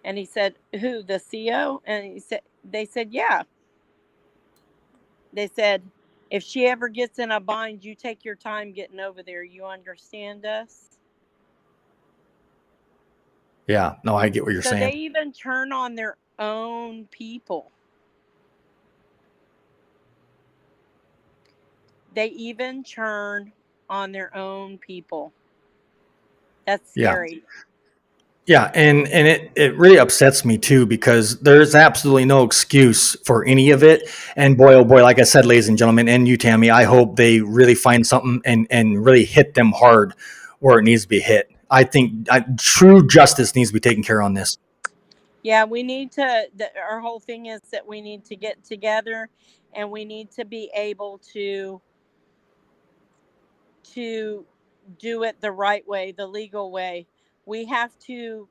And he said, "Who, the CO?" And they said, "Yeah." They said, "If she ever gets in a bind, you take your time getting over there. You understand us?" Yeah, no, I get what you're saying. So they even turn on their own people. They even turn on their own people. That's scary. Yeah, and it really upsets me too, because there's absolutely no excuse for any of it. And boy, oh boy, like I said, ladies and gentlemen, and you, Tammy, I hope they really find something and really hit them hard where it needs to be hit. I think true justice needs to be taken care of on this. Yeah, we need to, our whole thing is that we need to get together, and we need to be able to do it the right way, the legal way. We have to,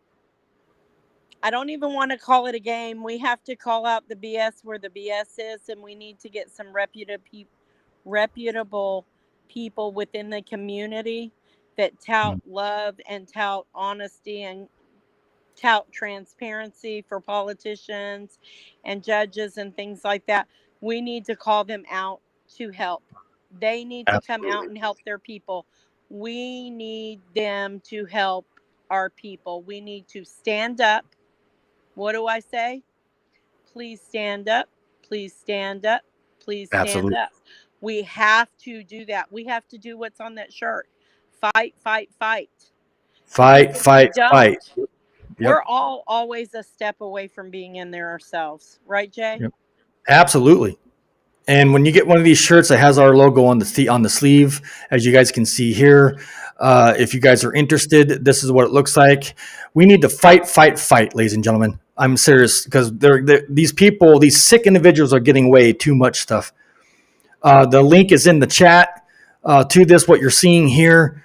I don't even want to call it a game. We have to call out the BS where the BS is, and we need to get some reputable people within the community that tout love and tout honesty and tout transparency for politicians and judges and things like that. We need to call them out to help. They need to come out and help their people. We need them to help our people. We need to stand up. What do I say? Please stand up. Please stand up. Please stand up. We have to do that. We have to do what's on that shirt. Fight, fight, fight. Fight, fight, fight. We're all always a step away from being in there ourselves, right, Jay? Yep. Absolutely. And when you get one of these shirts that has our logo on the sleeve, as you guys can see here, if you guys are interested, this is what it looks like. We need to fight, ladies and gentlemen. I'm serious, because these people, these sick individuals, are getting away too much stuff. The link is in the chat to this. What you're seeing here.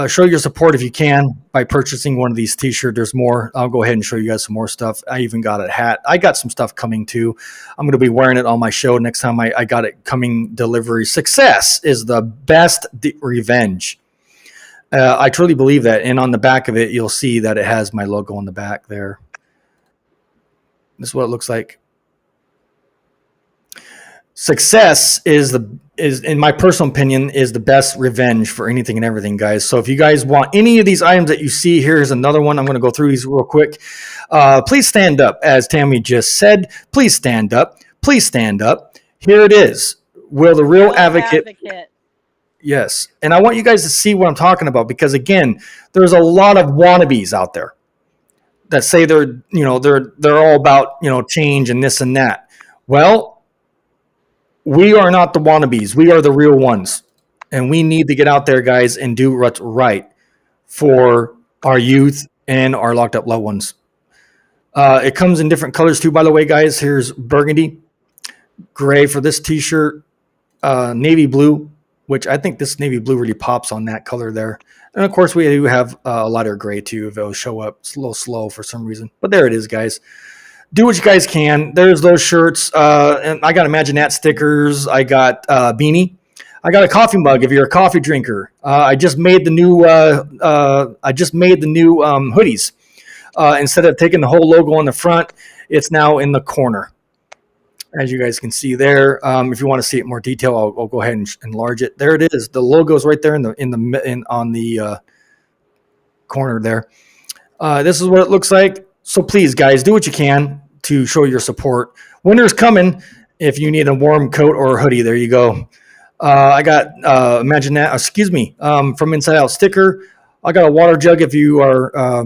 Show your support if you can by purchasing one of these t-shirts. There's more. I'll go ahead and show you guys some more stuff. I even got a hat. I got some stuff coming too. I'm going to be wearing it on my show next time I got it coming delivery. Success is the best revenge. I truly believe that. And on the back of it, you'll see that it has my logo on the back there. This is what it looks like. Success is in my personal opinion, is the best revenge for anything and everything, guys. So if you guys want any of these items that you see, here's another one. I'm going to go through these real quick. Please stand up, as Tammy just said. Please stand up. Please stand up. Here it is. Will the real advocate. Yes, and I want you guys to see what I'm talking about, because again, there's a lot of wannabes out there that say they're all about change and this and that. Well, we are not the wannabes. We are the real ones. And we need to get out there, guys, and do what's right for our youth and our locked up loved ones. It comes in different colors too, by the way, guys. Here's burgundy, gray for this t-shirt, navy blue, which I think this navy blue really pops on that color there. And of course, we do have a lighter gray too, if it'll show up. It's a little slow for some reason. But there it is, guys. Do what you guys can. There's those shirts. And I got Imaginat stickers. I got beanie. I got a coffee mug if you're a coffee drinker. I just made the new hoodies. Instead of taking the whole logo on the front, it's now in the corner, as you guys can see there. If you want to see it in more detail, I'll go ahead and enlarge it. There it is. The logo's right there on the corner there. This is what it looks like. So please, guys, do what you can to show your support. Winter's coming. If you need a warm coat or a hoodie, there you go. I got from Inside Out sticker. I got a water jug if you are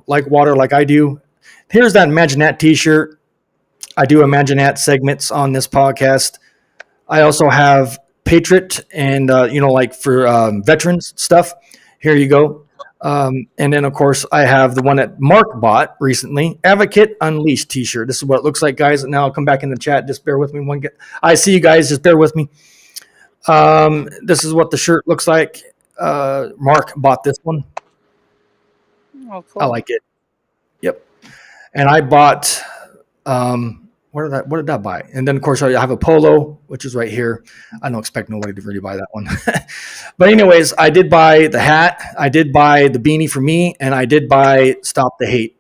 like water like I do. Here's that Imaginat t-shirt. I do Imaginat segments on this podcast. I also have Patriot and like for veterans stuff. Here you go. And then, of course, I have the one that Mark bought recently, Advocate Unleashed t-shirt. This is what it looks like, guys. Now I'll come back in the chat. Just bear with me. I see you guys. Just bear with me. This is what the shirt looks like. Mark bought this one. Oh, cool. I like it. Yep. And I bought, what did I buy? And then, of course, I have a polo, which is right here. I don't expect nobody to really buy that one. But anyways, I did buy the hat. I did buy the beanie for me. And I did buy Stop the Hate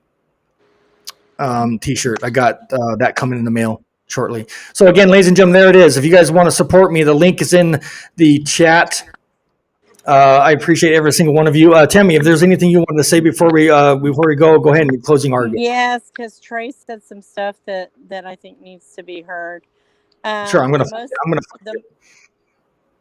t-shirt. I got that coming in the mail shortly. So again, ladies and gentlemen, there it is. If you guys want to support me, the link is in the chat. I appreciate every single one of you. Tammy, if there's anything you wanted to say before we go ahead and closing argument. Yes, because Trey said some stuff that I think needs to be heard. Sure,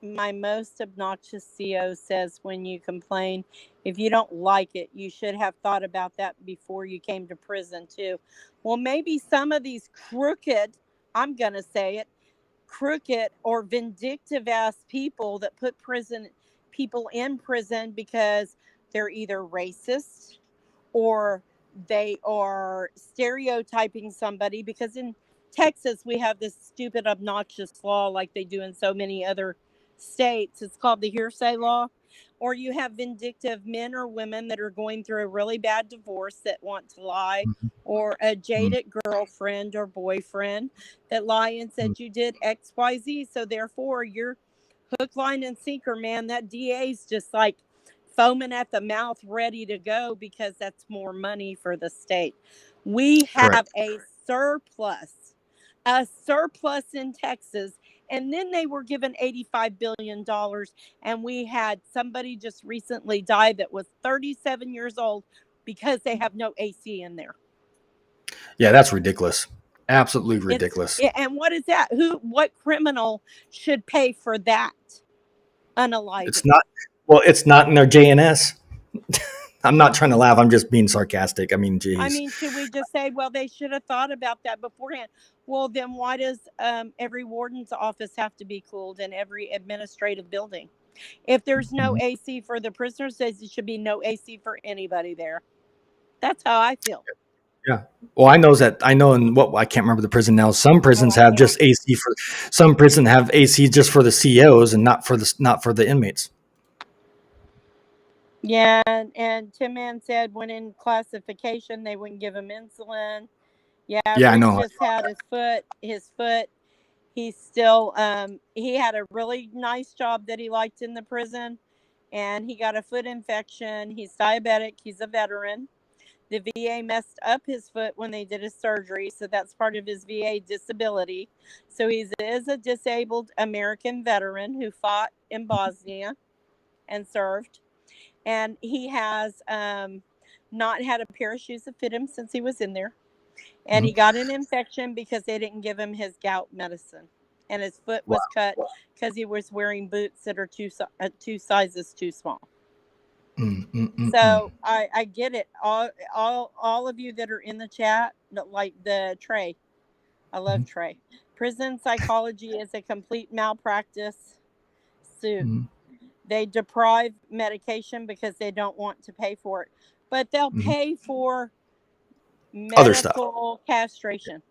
my most obnoxious CO says when you complain, if you don't like it, you should have thought about that before you came to prison too. Well, maybe some of these crooked or vindictive ass people that put people in prison because they're either racist or they are stereotyping somebody, because in Texas we have this stupid obnoxious law like they do in so many other states. It's called the hearsay law. Or you have vindictive men or women that are going through a really bad divorce that want to lie, or a jaded girlfriend or boyfriend that lie and said you did XYZ, so therefore you're hook, line, and sinker, man. That DA's just like foaming at the mouth, ready to go, because that's more money for the state. We have a surplus in Texas, and then they were given $85 billion, and we had somebody just recently die that was 37 years old because they have no AC in there. Yeah, that's ridiculous. Absolutely ridiculous. And what is that? What criminal should pay for that? Unalive. It's not in their JNS. I'm not trying to laugh. I'm just being sarcastic. I mean, geez. I mean, should we just say, well, they should have thought about that beforehand? Well, then why does every warden's office have to be cooled in every administrative building? If there's no AC for the prisoners, there should be no AC for anybody there. That's how I feel. Yeah. Well, I know in I can't remember the prison now. Some prisons have just AC some prisons have AC just for the COs and not for the inmates. Yeah, and Tim Man said when in classification they wouldn't give him insulin. Yeah, Yeah, Rick I know. just had his foot. He's still he had a really nice job that he liked in the prison, and he got a foot infection. He's diabetic. He's a veteran. The VA messed up his foot when they did his surgery, so that's part of his VA disability. So he is a disabled American veteran who fought in Bosnia and served. And he has not had a pair of shoes that fit him since he was in there. And he got an infection because they didn't give him his gout medicine. And his foot was cut because he was wearing boots that are two sizes too small. So I get it. All of you that are in the chat, like the Trey. I love Trey. Prison psychology is a complete malpractice suit. They deprive medication because they don't want to pay for it. But they'll pay for medical other stuff. Castration.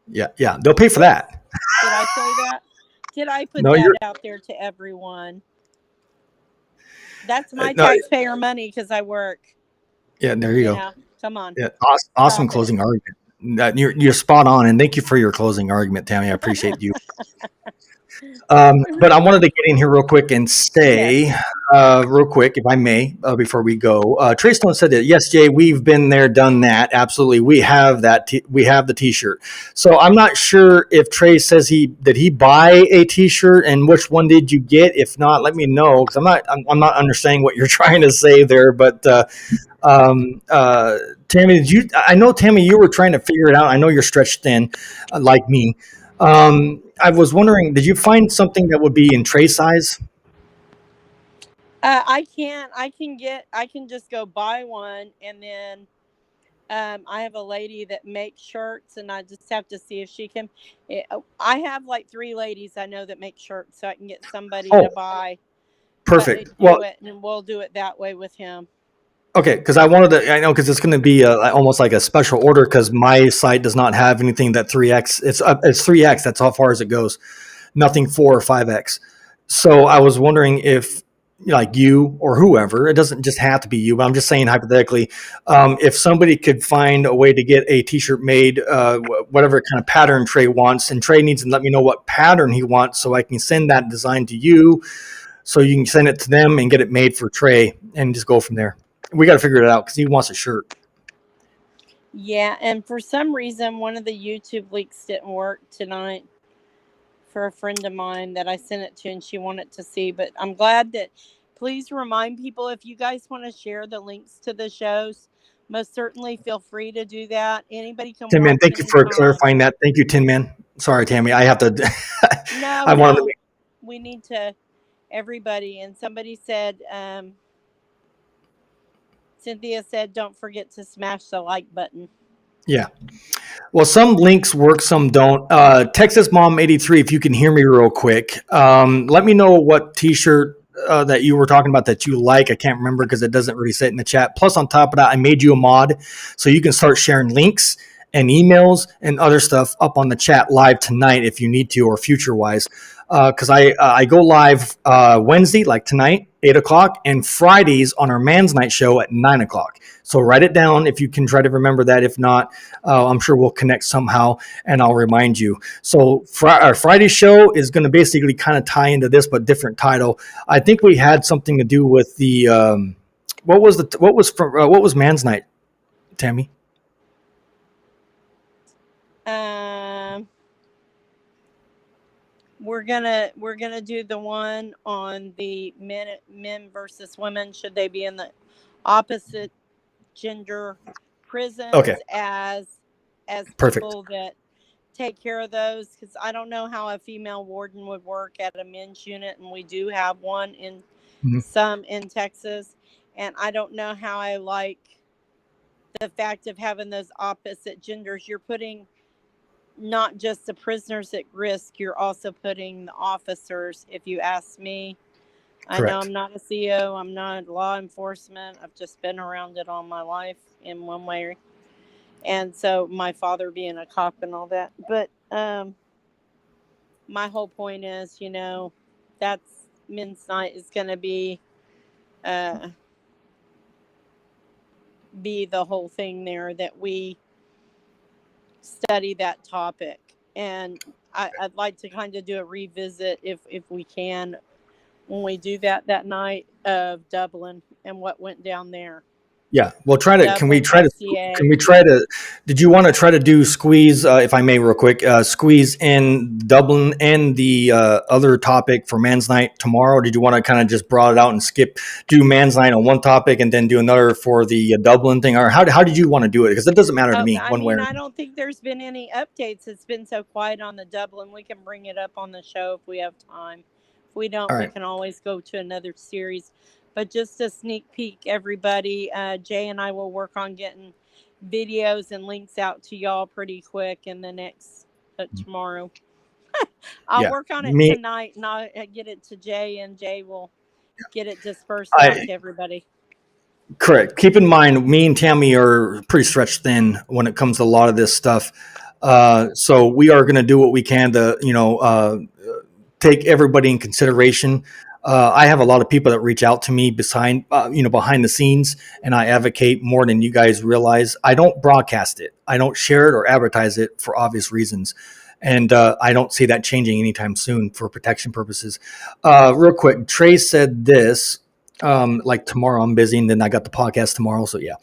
Yeah. They'll pay for that. Did I say that? Did I put that out there to everyone? That's my taxpayer money because I work. Yeah, there you go. Come on. Yeah, awesome closing argument. You're spot on, and thank you for your closing argument, Tammy. I appreciate you. But I wanted to get in here real quick and say, real quick, if I may, before we go. Trey Stone said that, yes, Jay, we've been there, done that. Absolutely. We have that. We have the T-shirt. So I'm not sure if Trey says did he buy a T-shirt, and which one did you get? If not, let me know, because I'm not understanding what you're trying to say there. But Tammy, I know, Tammy, you were trying to figure it out. I know you're stretched thin, like me. I was wondering, did you find something that would be in tray size? I can just go buy one, and then I have a lady that makes shirts, and I just have to see if she can. I have like 3 ladies I know that make shirts, so I can get somebody to buy. Perfect. And we'll do it that way with him. Okay, because I know because it's going to be almost like a special order, because my site does not have anything that 3X. It's 3X. That's how far as it goes. Nothing 4 or 5X. So I was wondering if, like, you or whoever, it doesn't just have to be you, but I'm just saying hypothetically, if somebody could find a way to get a T-shirt made, whatever kind of pattern Trey wants, and Trey needs to let me know what pattern he wants, so I can send that design to you, so you can send it to them and get it made for Trey, and just go from there. We got to figure it out because he wants a shirt. Yeah, and for some reason, one of the YouTube links didn't work tonight for a friend of mine that I sent it to, and she wanted to see. But I'm glad that. Please remind people, if you guys want to share the links to the shows, most certainly feel free to do that. Anybody can. Tin Man, thank you for clarifying that. Thank you, Tin Man. Sorry, Tammy, I have to. No, we need to. Everybody, and somebody said. Cynthia said, don't forget to smash the like button. Yeah. Well, some links work, some don't. Texas Mom 83, if you can hear me real quick, let me know what T-shirt that you were talking about that you like. I can't remember because it doesn't really say it in the chat. Plus, on top of that, I made you a mod, so you can start sharing links and emails and other stuff up on the chat live tonight if you need to, or future-wise. Because I go live Wednesday, like tonight, 8 o'clock, and Fridays on our Man's Night show at 9 o'clock. So write it down if you can try to remember that. If not, I'm sure we'll connect somehow, and I'll remind you. So our Friday show is going to basically kind of tie into this, but different title. I think we had something to do with the what was Man's Night, Tammy? We're gonna do the one on the men versus women. Should they be in the opposite gender prisons? Okay. As Perfect. People that take care of those, because I don't know how a female warden would work at a men's unit, and we do have one in some in Texas. And I don't know how I like the fact of having those opposite genders. You're putting not just the prisoners at risk, you're also putting the officers, if you ask me. I know I'm not a CO, I'm not law enforcement. I've just been around it all my life in one way. And so my father being a cop and all that. But my whole point is, that's Men's Night is going to be the whole thing there, that we study that topic. And I'd like to kind of do a revisit if we can, when we do that night, of Dublin and what went down there. Yeah, we'll try to. Can we Dublin, try to? Did you want to try to do squeeze, if I may, real quick? Squeeze in Dublin and the other topic for Man's Night tomorrow. Or did you want to kind of just broad it out and do Man's Night on one topic and then do another for the Dublin thing? Or how did you want to do it? Because it doesn't matter to me one way. I don't think there's been any updates. It's been so quiet on the Dublin. We can bring it up on the show if we have time. If we don't, we can always go to another series. But just a sneak peek, everybody, Jay and I will work on getting videos and links out to y'all pretty quick in the next tomorrow. I'll work on it tonight, and I'll get it to Jay, and Jay will get it dispersed out to everybody. Correct. Keep in mind, me and Tammy are pretty stretched thin when it comes to a lot of this stuff. So we are going to do what we can to, take everybody in consideration. I have a lot of people that reach out to me behind the scenes, and I advocate more than you guys realize. I don't broadcast it. I don't share it or advertise it for obvious reasons. And I don't see that changing anytime soon for protection purposes. Real quick, Trey said this, like tomorrow I'm busy, and then I got the podcast tomorrow. So yeah.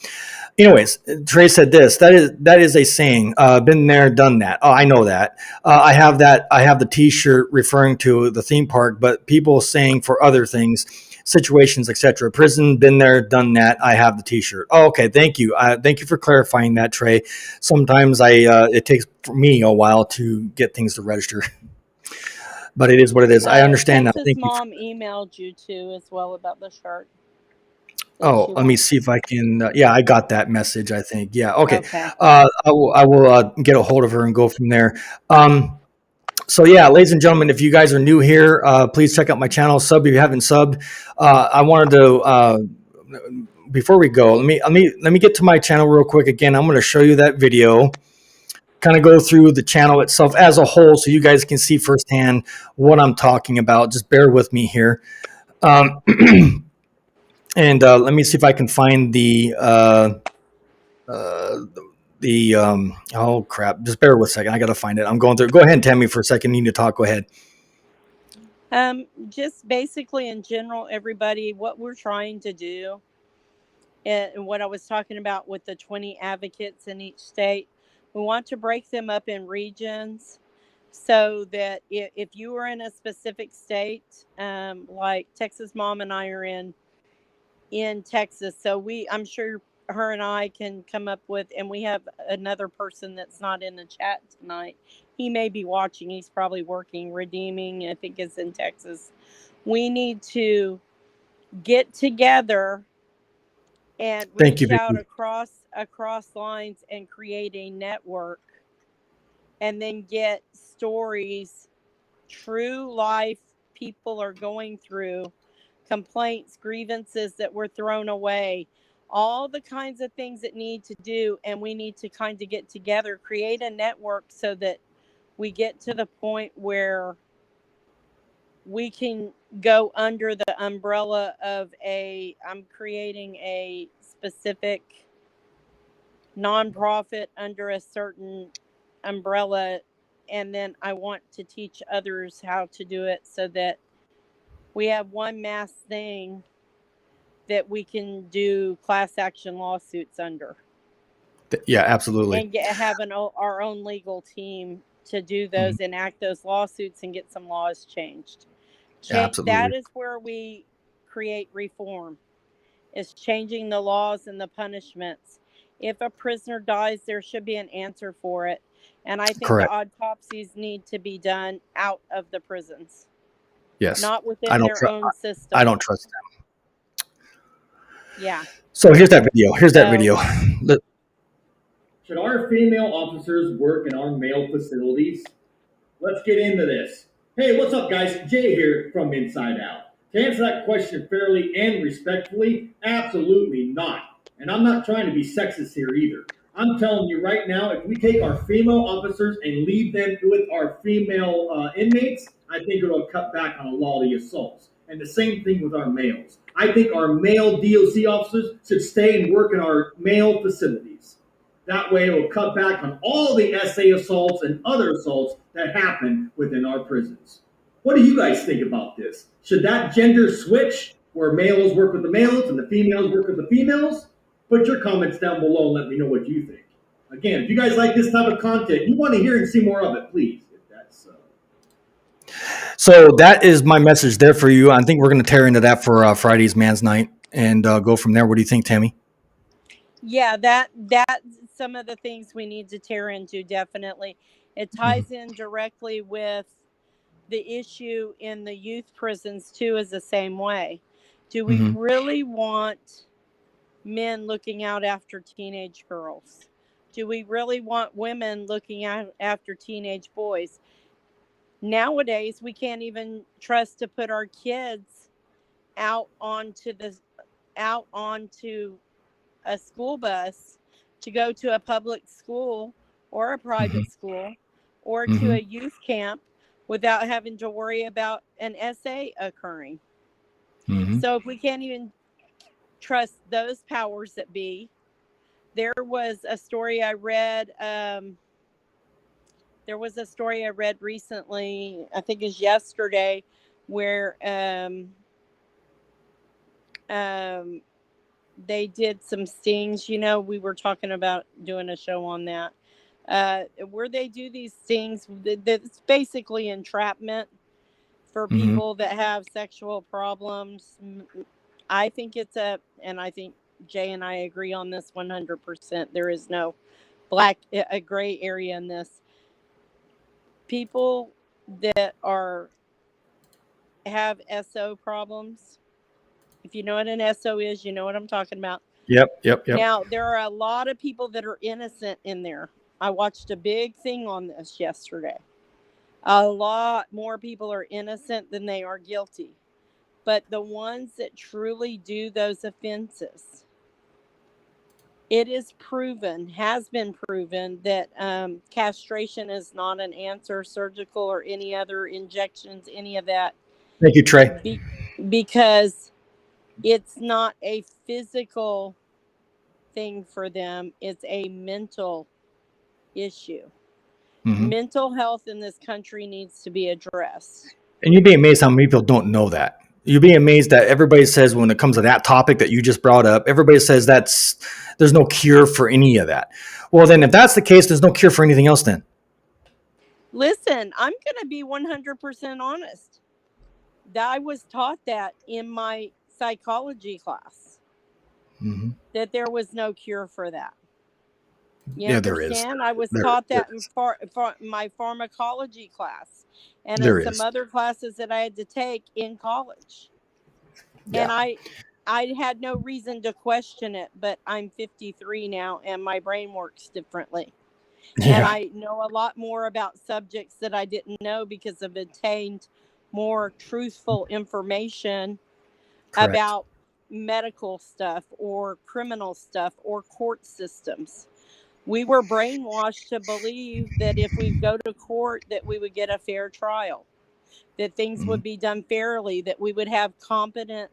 Anyways, Trey said this. That is a saying. Been there, done that. Oh, I know that. I have that. I have the T-shirt referring to the theme park, but people saying for other things, situations, etc. Prison, been there, done that. I have the T-shirt. Oh, okay. Thank you. Thank you for clarifying that, Trey. Sometimes it takes for me a while to get things to register, but it is what it is. I understand now. Thank mom emailed you too as well about the shirt. Oh, let me see if I can. I got that message, I think. Yeah. Okay. I will get a hold of her and go from there. So yeah, ladies and gentlemen, if you guys are new here, please check out my channel. Sub if you haven't subbed. I wanted to, before we go, let me get to my channel real quick. Again, I'm going to show you that video, kind of go through the channel itself as a whole so you guys can see firsthand what I'm talking about. Just bear with me here. And let me see if I can find oh crap. Just bear with a second. I got to find it. I'm going through. Go ahead, Tammy, for a second. You need to talk. Go ahead. Just basically in general, everybody, what we're trying to do, and what I was talking about with the 20 advocates in each state, we want to break them up in regions so that if you are in a specific state, like Texas Mom and I are in Texas. So I'm sure her and I can come up with, and we have another person that's not in the chat tonight. He may be watching. He's probably working. Redeeming, I think, is in Texas. We need to get together and reach out across lines and create a network, and then get stories, true life people are going through, complaints, grievances that were thrown away, all the kinds of things that need to do. And we need to kind of get together, create a network so that we get to the point where we can go under the umbrella of I'm creating a specific nonprofit under a certain umbrella. And then I want to teach others how to do it so that we have one mass thing that we can do class action lawsuits under. Yeah, absolutely. And have our own legal team to do those, enact those lawsuits, and get some laws changed. Absolutely. That is where we create reform, is changing the laws and the punishments. If a prisoner dies, there should be an answer for it. And I think the autopsies need to be done out of the prisons. Yes. Not within their own system. I don't trust them. Yeah. So here's that video. Should our female officers work in our male facilities? Let's get into this. Hey, what's up, guys? Jay here from Inside Out. To answer that question fairly and respectfully, absolutely not. And I'm not trying to be sexist here either. I'm telling you right now, if we take our female officers and leave them with our female inmates, I think it'll cut back on a lot of the assaults. And the same thing with our males. I think our male D.O.C. officers should stay and work in our male facilities. That way, it will cut back on all the SA assaults and other assaults that happen within our prisons. What do you guys think about this? Should that gender switch where males work with the males and the females work with the females? Put your comments down below and let me know what you think. Again, if you guys like this type of content, you want to hear and see more of it, please. So that is my message there for you. I think we're going to tear into that for Friday's Man's Night and go from there. What do you think, Tammy? Yeah, that's some of the things we need to tear into, definitely. It ties in directly with the issue in the youth prisons, too, is the same way. Do we really want men looking out after teenage girls? Do we really want women looking out after teenage boys? Nowadays, we can't even trust to put our kids out onto a school bus to go to a public school or a private school or to a youth camp without having to worry about an SA occurring. So if we can't even trust those powers that be, there was a story I read. There was a story I read recently, I think it's yesterday, where they did some stings. You know, we were talking about doing a show on that. Where they do these stings, it's basically entrapment for people that have sexual problems. I think and I think Jay and I agree on this 100%. There is no a gray area in this. People that have SO problems, if you know what an SO is, you know what I'm talking about. Yep. Now, there are a lot of people that are innocent in there. I watched a big thing on this yesterday. A lot more people are innocent than they are guilty. But the ones that truly do those offenses, it is has been proven that castration is not an answer, surgical or any other injections, any of that. Thank you, Trey. Because it's not a physical thing for them. It's a mental issue. Mental health in this country needs to be addressed. And you'd be amazed how many people don't know that. You'd be amazed that everybody says when it comes to that topic that you just brought up, everybody says there's no cure for any of that. Well, then if that's the case, there's no cure for anything else then. Listen, I'm going to be 100% honest. I was taught that in my psychology class, that there was no cure for that. You understand? There is. I was taught that in my pharmacology class and in some other classes that I had to take in college. Yeah. And I had no reason to question it, but I'm 53 now and my brain works differently. Yeah. And I know a lot more about subjects that I didn't know because I've obtained more truthful information about medical stuff or criminal stuff or court systems. We were brainwashed to believe that if we go to court that we would get a fair trial, that things would be done fairly, that we would have competent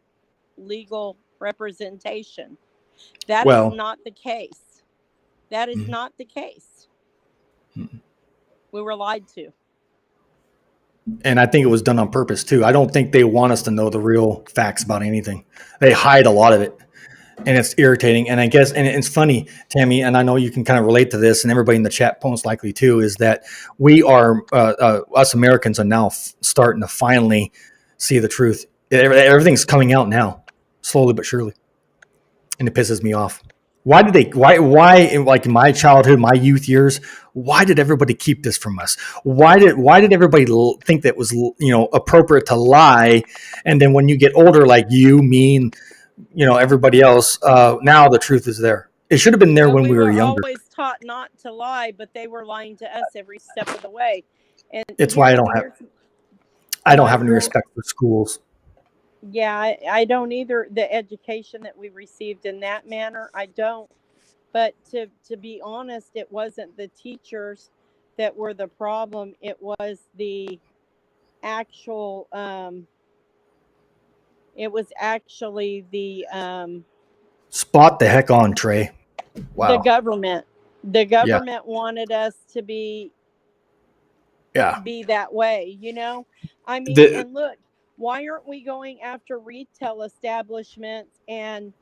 legal representation. That is not the case. That is not the case. We were lied to. And I think it was done on purpose too. I don't think they want us to know the real facts about anything. They hide a lot of it. And it's irritating. And I guess, and it's funny, Tammy, and I know you can kind of relate to this, and everybody in the chat most likely too, is that we are, us Americans are now starting to finally see the truth. Everything's coming out now, slowly but surely. And it pisses me off. Why like in my childhood, my youth years, why did everybody keep this from us? Why did everybody think that was, appropriate to lie? And then when you get older, like you, me, and everybody else. Now the truth is there. It should have been there when we were younger. Always taught not to lie, but they were lying to us every step of the way. And it's why I don't have any respect for schools. Yeah, I don't either. The education that we received in that manner, I don't. But to be honest, it wasn't the teachers that were the problem. It was the actual. It was actually the. Spot the heck on, Trey. Wow. The government. The government wanted us to be. Yeah. Be that way, I mean, and look, why aren't we going after retail establishments and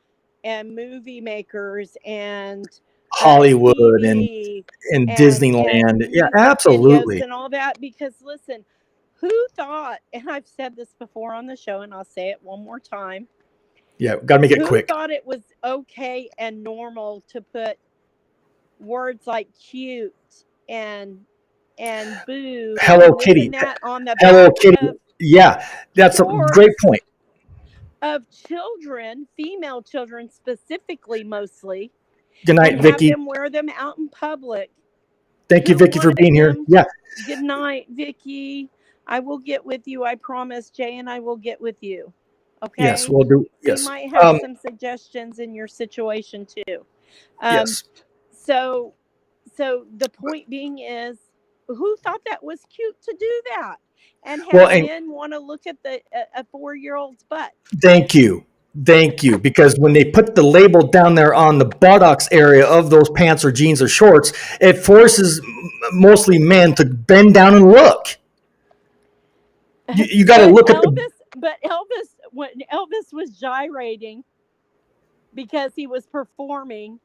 movie makers and Hollywood TV and Disneyland? Yeah, absolutely. And all that, because listen, who thought, and I've said this before on the show and I'll say it one more time. Yeah, got to make it quick. Who thought it was okay and normal to put words like cute and boo, Hello Kitty, on the Hello back Kitty. Yeah, that's a great point. Of children, female children specifically, mostly. Good night, Vicky. Have them wear them out in public. Thank you, Vicky, for being here. Yeah. Good night, Vicky. I will get with you. I promise, Jay, and I will get with you. Okay. Yes, we'll do. Yes. You might have some suggestions in your situation too. Yes. So the point being is, who thought that was cute to do that and have men want to look at a 4-year-old's butt? Thank you, because when they put the label down there on the buttocks area of those pants or jeans or shorts, it forces mostly men to bend down and look. You got to look at But when Elvis was gyrating because he was performing,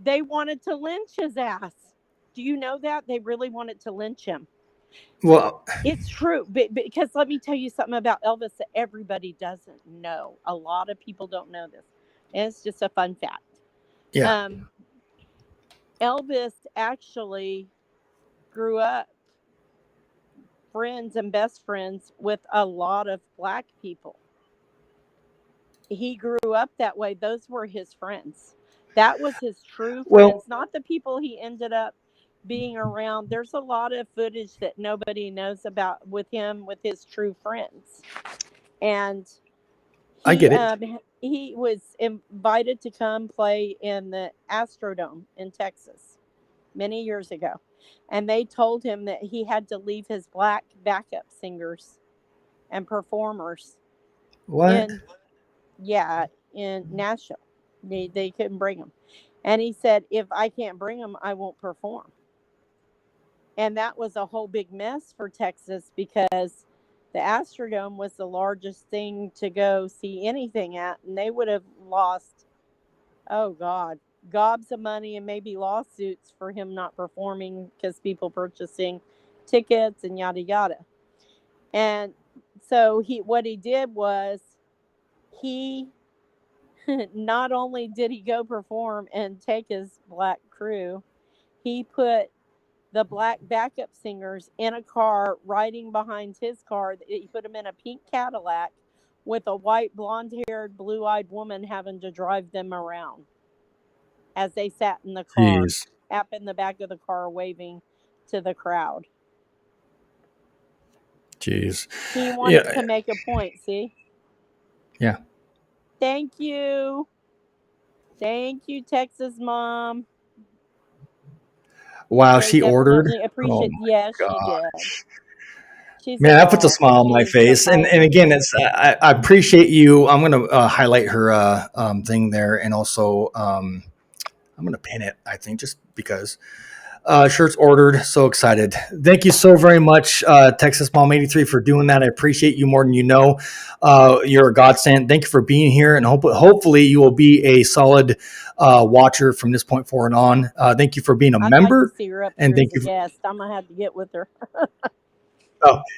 they wanted to lynch his ass. Do you know that? They really wanted to lynch him. Well, it's true. Because let me tell you something about Elvis that everybody doesn't know. A lot of people don't know this. And it's just a fun fact. Yeah. Elvis actually grew up friends and best friends with a lot of black people. He grew up that way. Those were his friends. That was his true friends, not the people he ended up being around. There's a lot of footage that nobody knows about with him, with his true friends. And I get it. He was invited to come play in the Astrodome in Texas many years ago. And they told him that he had to leave his black backup singers and performers. What? In Nashville. They couldn't bring them. And he said, if I can't bring them, I won't perform. And that was a whole big mess for Texas because the Astrodome was the largest thing to go see anything at. And they would have lost, gobs of money and maybe lawsuits for him not performing because people purchasing tickets and yada yada. And so what he did was he not only did he go perform and take his black crew, he put the black backup singers in a car riding behind his car. He put them in a pink Cadillac with a white blonde-haired, blue-eyed woman having to drive them around as they sat in the car, up in the back of the car waving to the crowd. Jeez. He wanted to make a point, see? Yeah. Thank you. Thank you, Texas mom. Wow, she ordered? Appreciate. Yes, she did. Man, that puts a smile on my face. And again, I appreciate you. I'm going to highlight her thing there. And also, I'm going to pin it, I think, just because. Shirts ordered. So excited. Thank you so very much, Texas Mom 83, for doing that. I appreciate you more than you know. You're a godsend. Thank you for being here. And hopefully you will be a solid watcher from this point forward on. Thank you for being a member. Like to see her up and thank you. Guest. I'm going to have to get with her.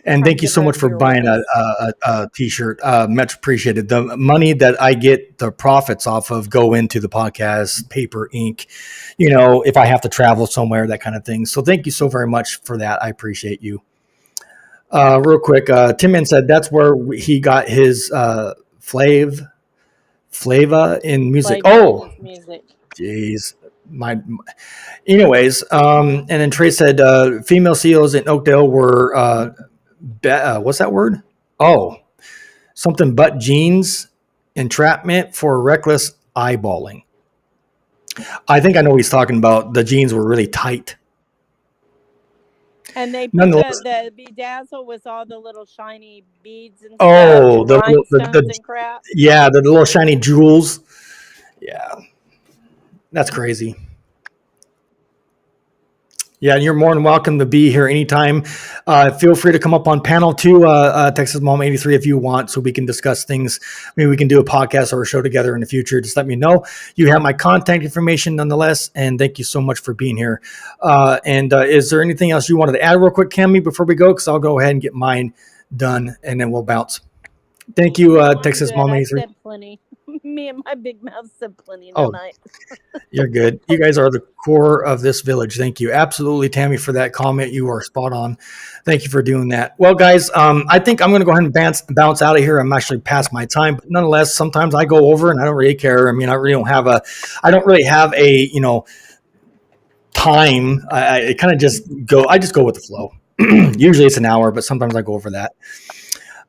And thank you so much for buying a t-shirt. Much appreciated. The money that I get, the profits off of, go into the podcast, paper, ink, if I have to travel somewhere, that kind of thing. So thank you so very much for that. I appreciate you. Real quick, Tim Man said that's where he got his Flav Flava in music. Flavor Oh, in his music. jeez. Anyways, and then Trey said female CEOs in Oakdale were what's that word? Oh, something but jeans entrapment for reckless eyeballing. I think I know what he's talking about. The jeans were really tight. And they put the bedazzle with all the little shiny beads and stuff, and rhinestones and crap. Yeah, the little shiny jewels. Yeah, that's crazy. Yeah, and you're more than welcome to be here anytime. Feel free to come up on panel 2, Texas Mom 83, if you want, so we can discuss things. Maybe we can do a podcast or a show together in the future. Just let me know. You have my contact information nonetheless, and thank you so much for being here. And is there anything else you wanted to add real quick, Cami, before we go? Because I'll go ahead and get mine done, and then we'll bounce. Thank you, Texas Mom 83. I said plenty. Me and my big mouth said plenty tonight. You're good. You guys are the core of this village. Thank you. Absolutely, Tammy, for that comment. You are spot on. Thank you for doing that. Well, guys, I think I'm going to go ahead and bounce out of here. I'm actually past my time, but nonetheless, sometimes I go over and I don't really care. I mean, I don't really have a time. I kind of just go with the flow. Usually it's an hour, but sometimes I go over that.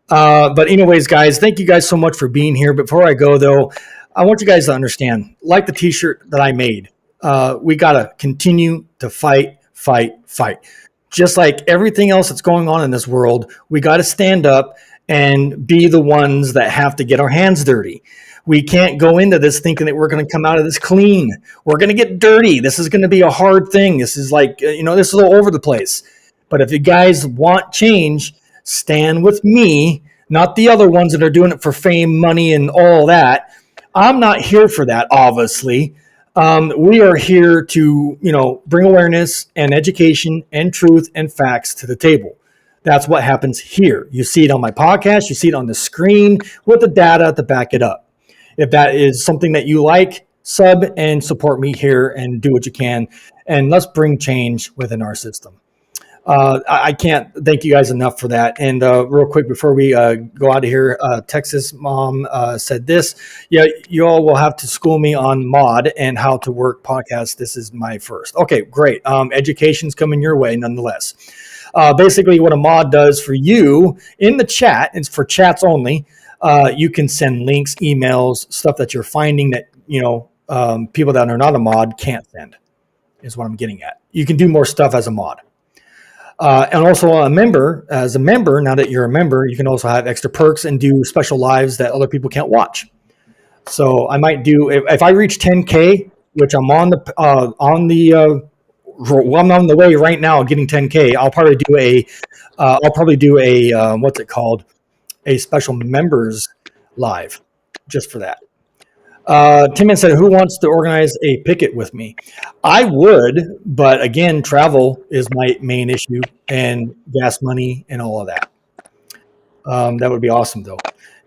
But anyways, guys, thank you guys so much for being here. Before I go, though, I want you guys to understand, like the t-shirt that I made, we got to continue to fight. Just like everything else that's going on in this world, we got to stand up and be the ones that have to get our hands dirty. We can't go into this thinking that we're going to come out of this clean. We're going to get dirty. This is going to be a hard thing. This is like, this is all over the place. But if you guys want change, stand with me, not the other ones that are doing it for fame, money, and all that. I'm not here for that, obviously. We are here to, bring awareness and education and truth and facts to the table. That's what happens here. You see it on my podcast. You see it on the screen with the data to back it up. If that is something that you like, sub and support me here and do what you can. And let's bring change within our system. I can't thank you guys enough for that. And real quick before we go out of here, Texas Mom said this. Yeah, you all will have to school me on mod and how to work podcasts. This is my first. Okay, great. Education's coming your way nonetheless. Basically, what a mod does for you in the chat, it's for chats only. You can send links, emails, stuff that you're finding that people that are not a mod can't send. Is what I'm getting at. You can do more stuff as a mod. And also as a member, now that you're a member, you can also have extra perks and do special lives that other people can't watch. So I might do, if I reach 10K, which I'm I'm on the way right now getting 10K, I'll probably do a what's it called? A special members live just for that. Timon said, who wants to organize a picket with me? I would, but again, travel is my main issue and gas money and all of that. That would be awesome, though.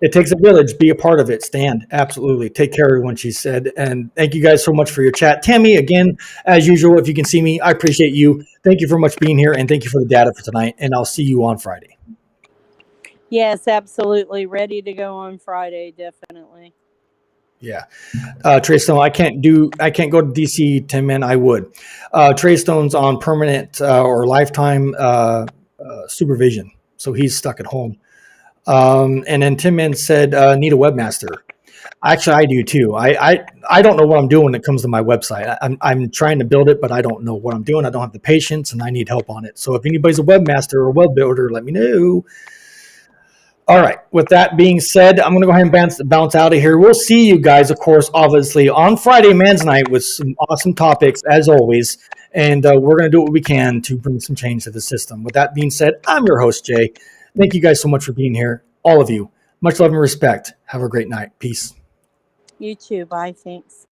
It takes a village. Be a part of it. Stand. Absolutely. Take care, everyone, she said. And thank you guys so much for your chat. Tammy, again, as usual, if you can see me, I appreciate you. Thank you for much being here, and thank you for the data for tonight. And I'll see you on Friday. Yes, absolutely. Ready to go on Friday, definitely. Yeah. Trey Stone, I can't go to DC, Tim, and I would. Trey Stone's on permanent or lifetime supervision, so he's stuck at home. And then Tim Man said, need a webmaster. Actually, I do too. I don't know what I'm doing when it comes to my website. I'm trying to build it, but I don't know what I'm doing. I don't have the patience, and I need help on it. So if anybody's a webmaster or a web builder, let me know. All right. With that being said, I'm going to go ahead and bounce out of here. We'll see you guys, of course, obviously, on Friday, Man's Night, with some awesome topics, as always. And we're going to do what we can to bring some change to the system. With that being said, I'm your host, Jay. Thank you guys so much for being here, all of you. Much love and respect. Have a great night. Peace. You too. Bye. Thanks.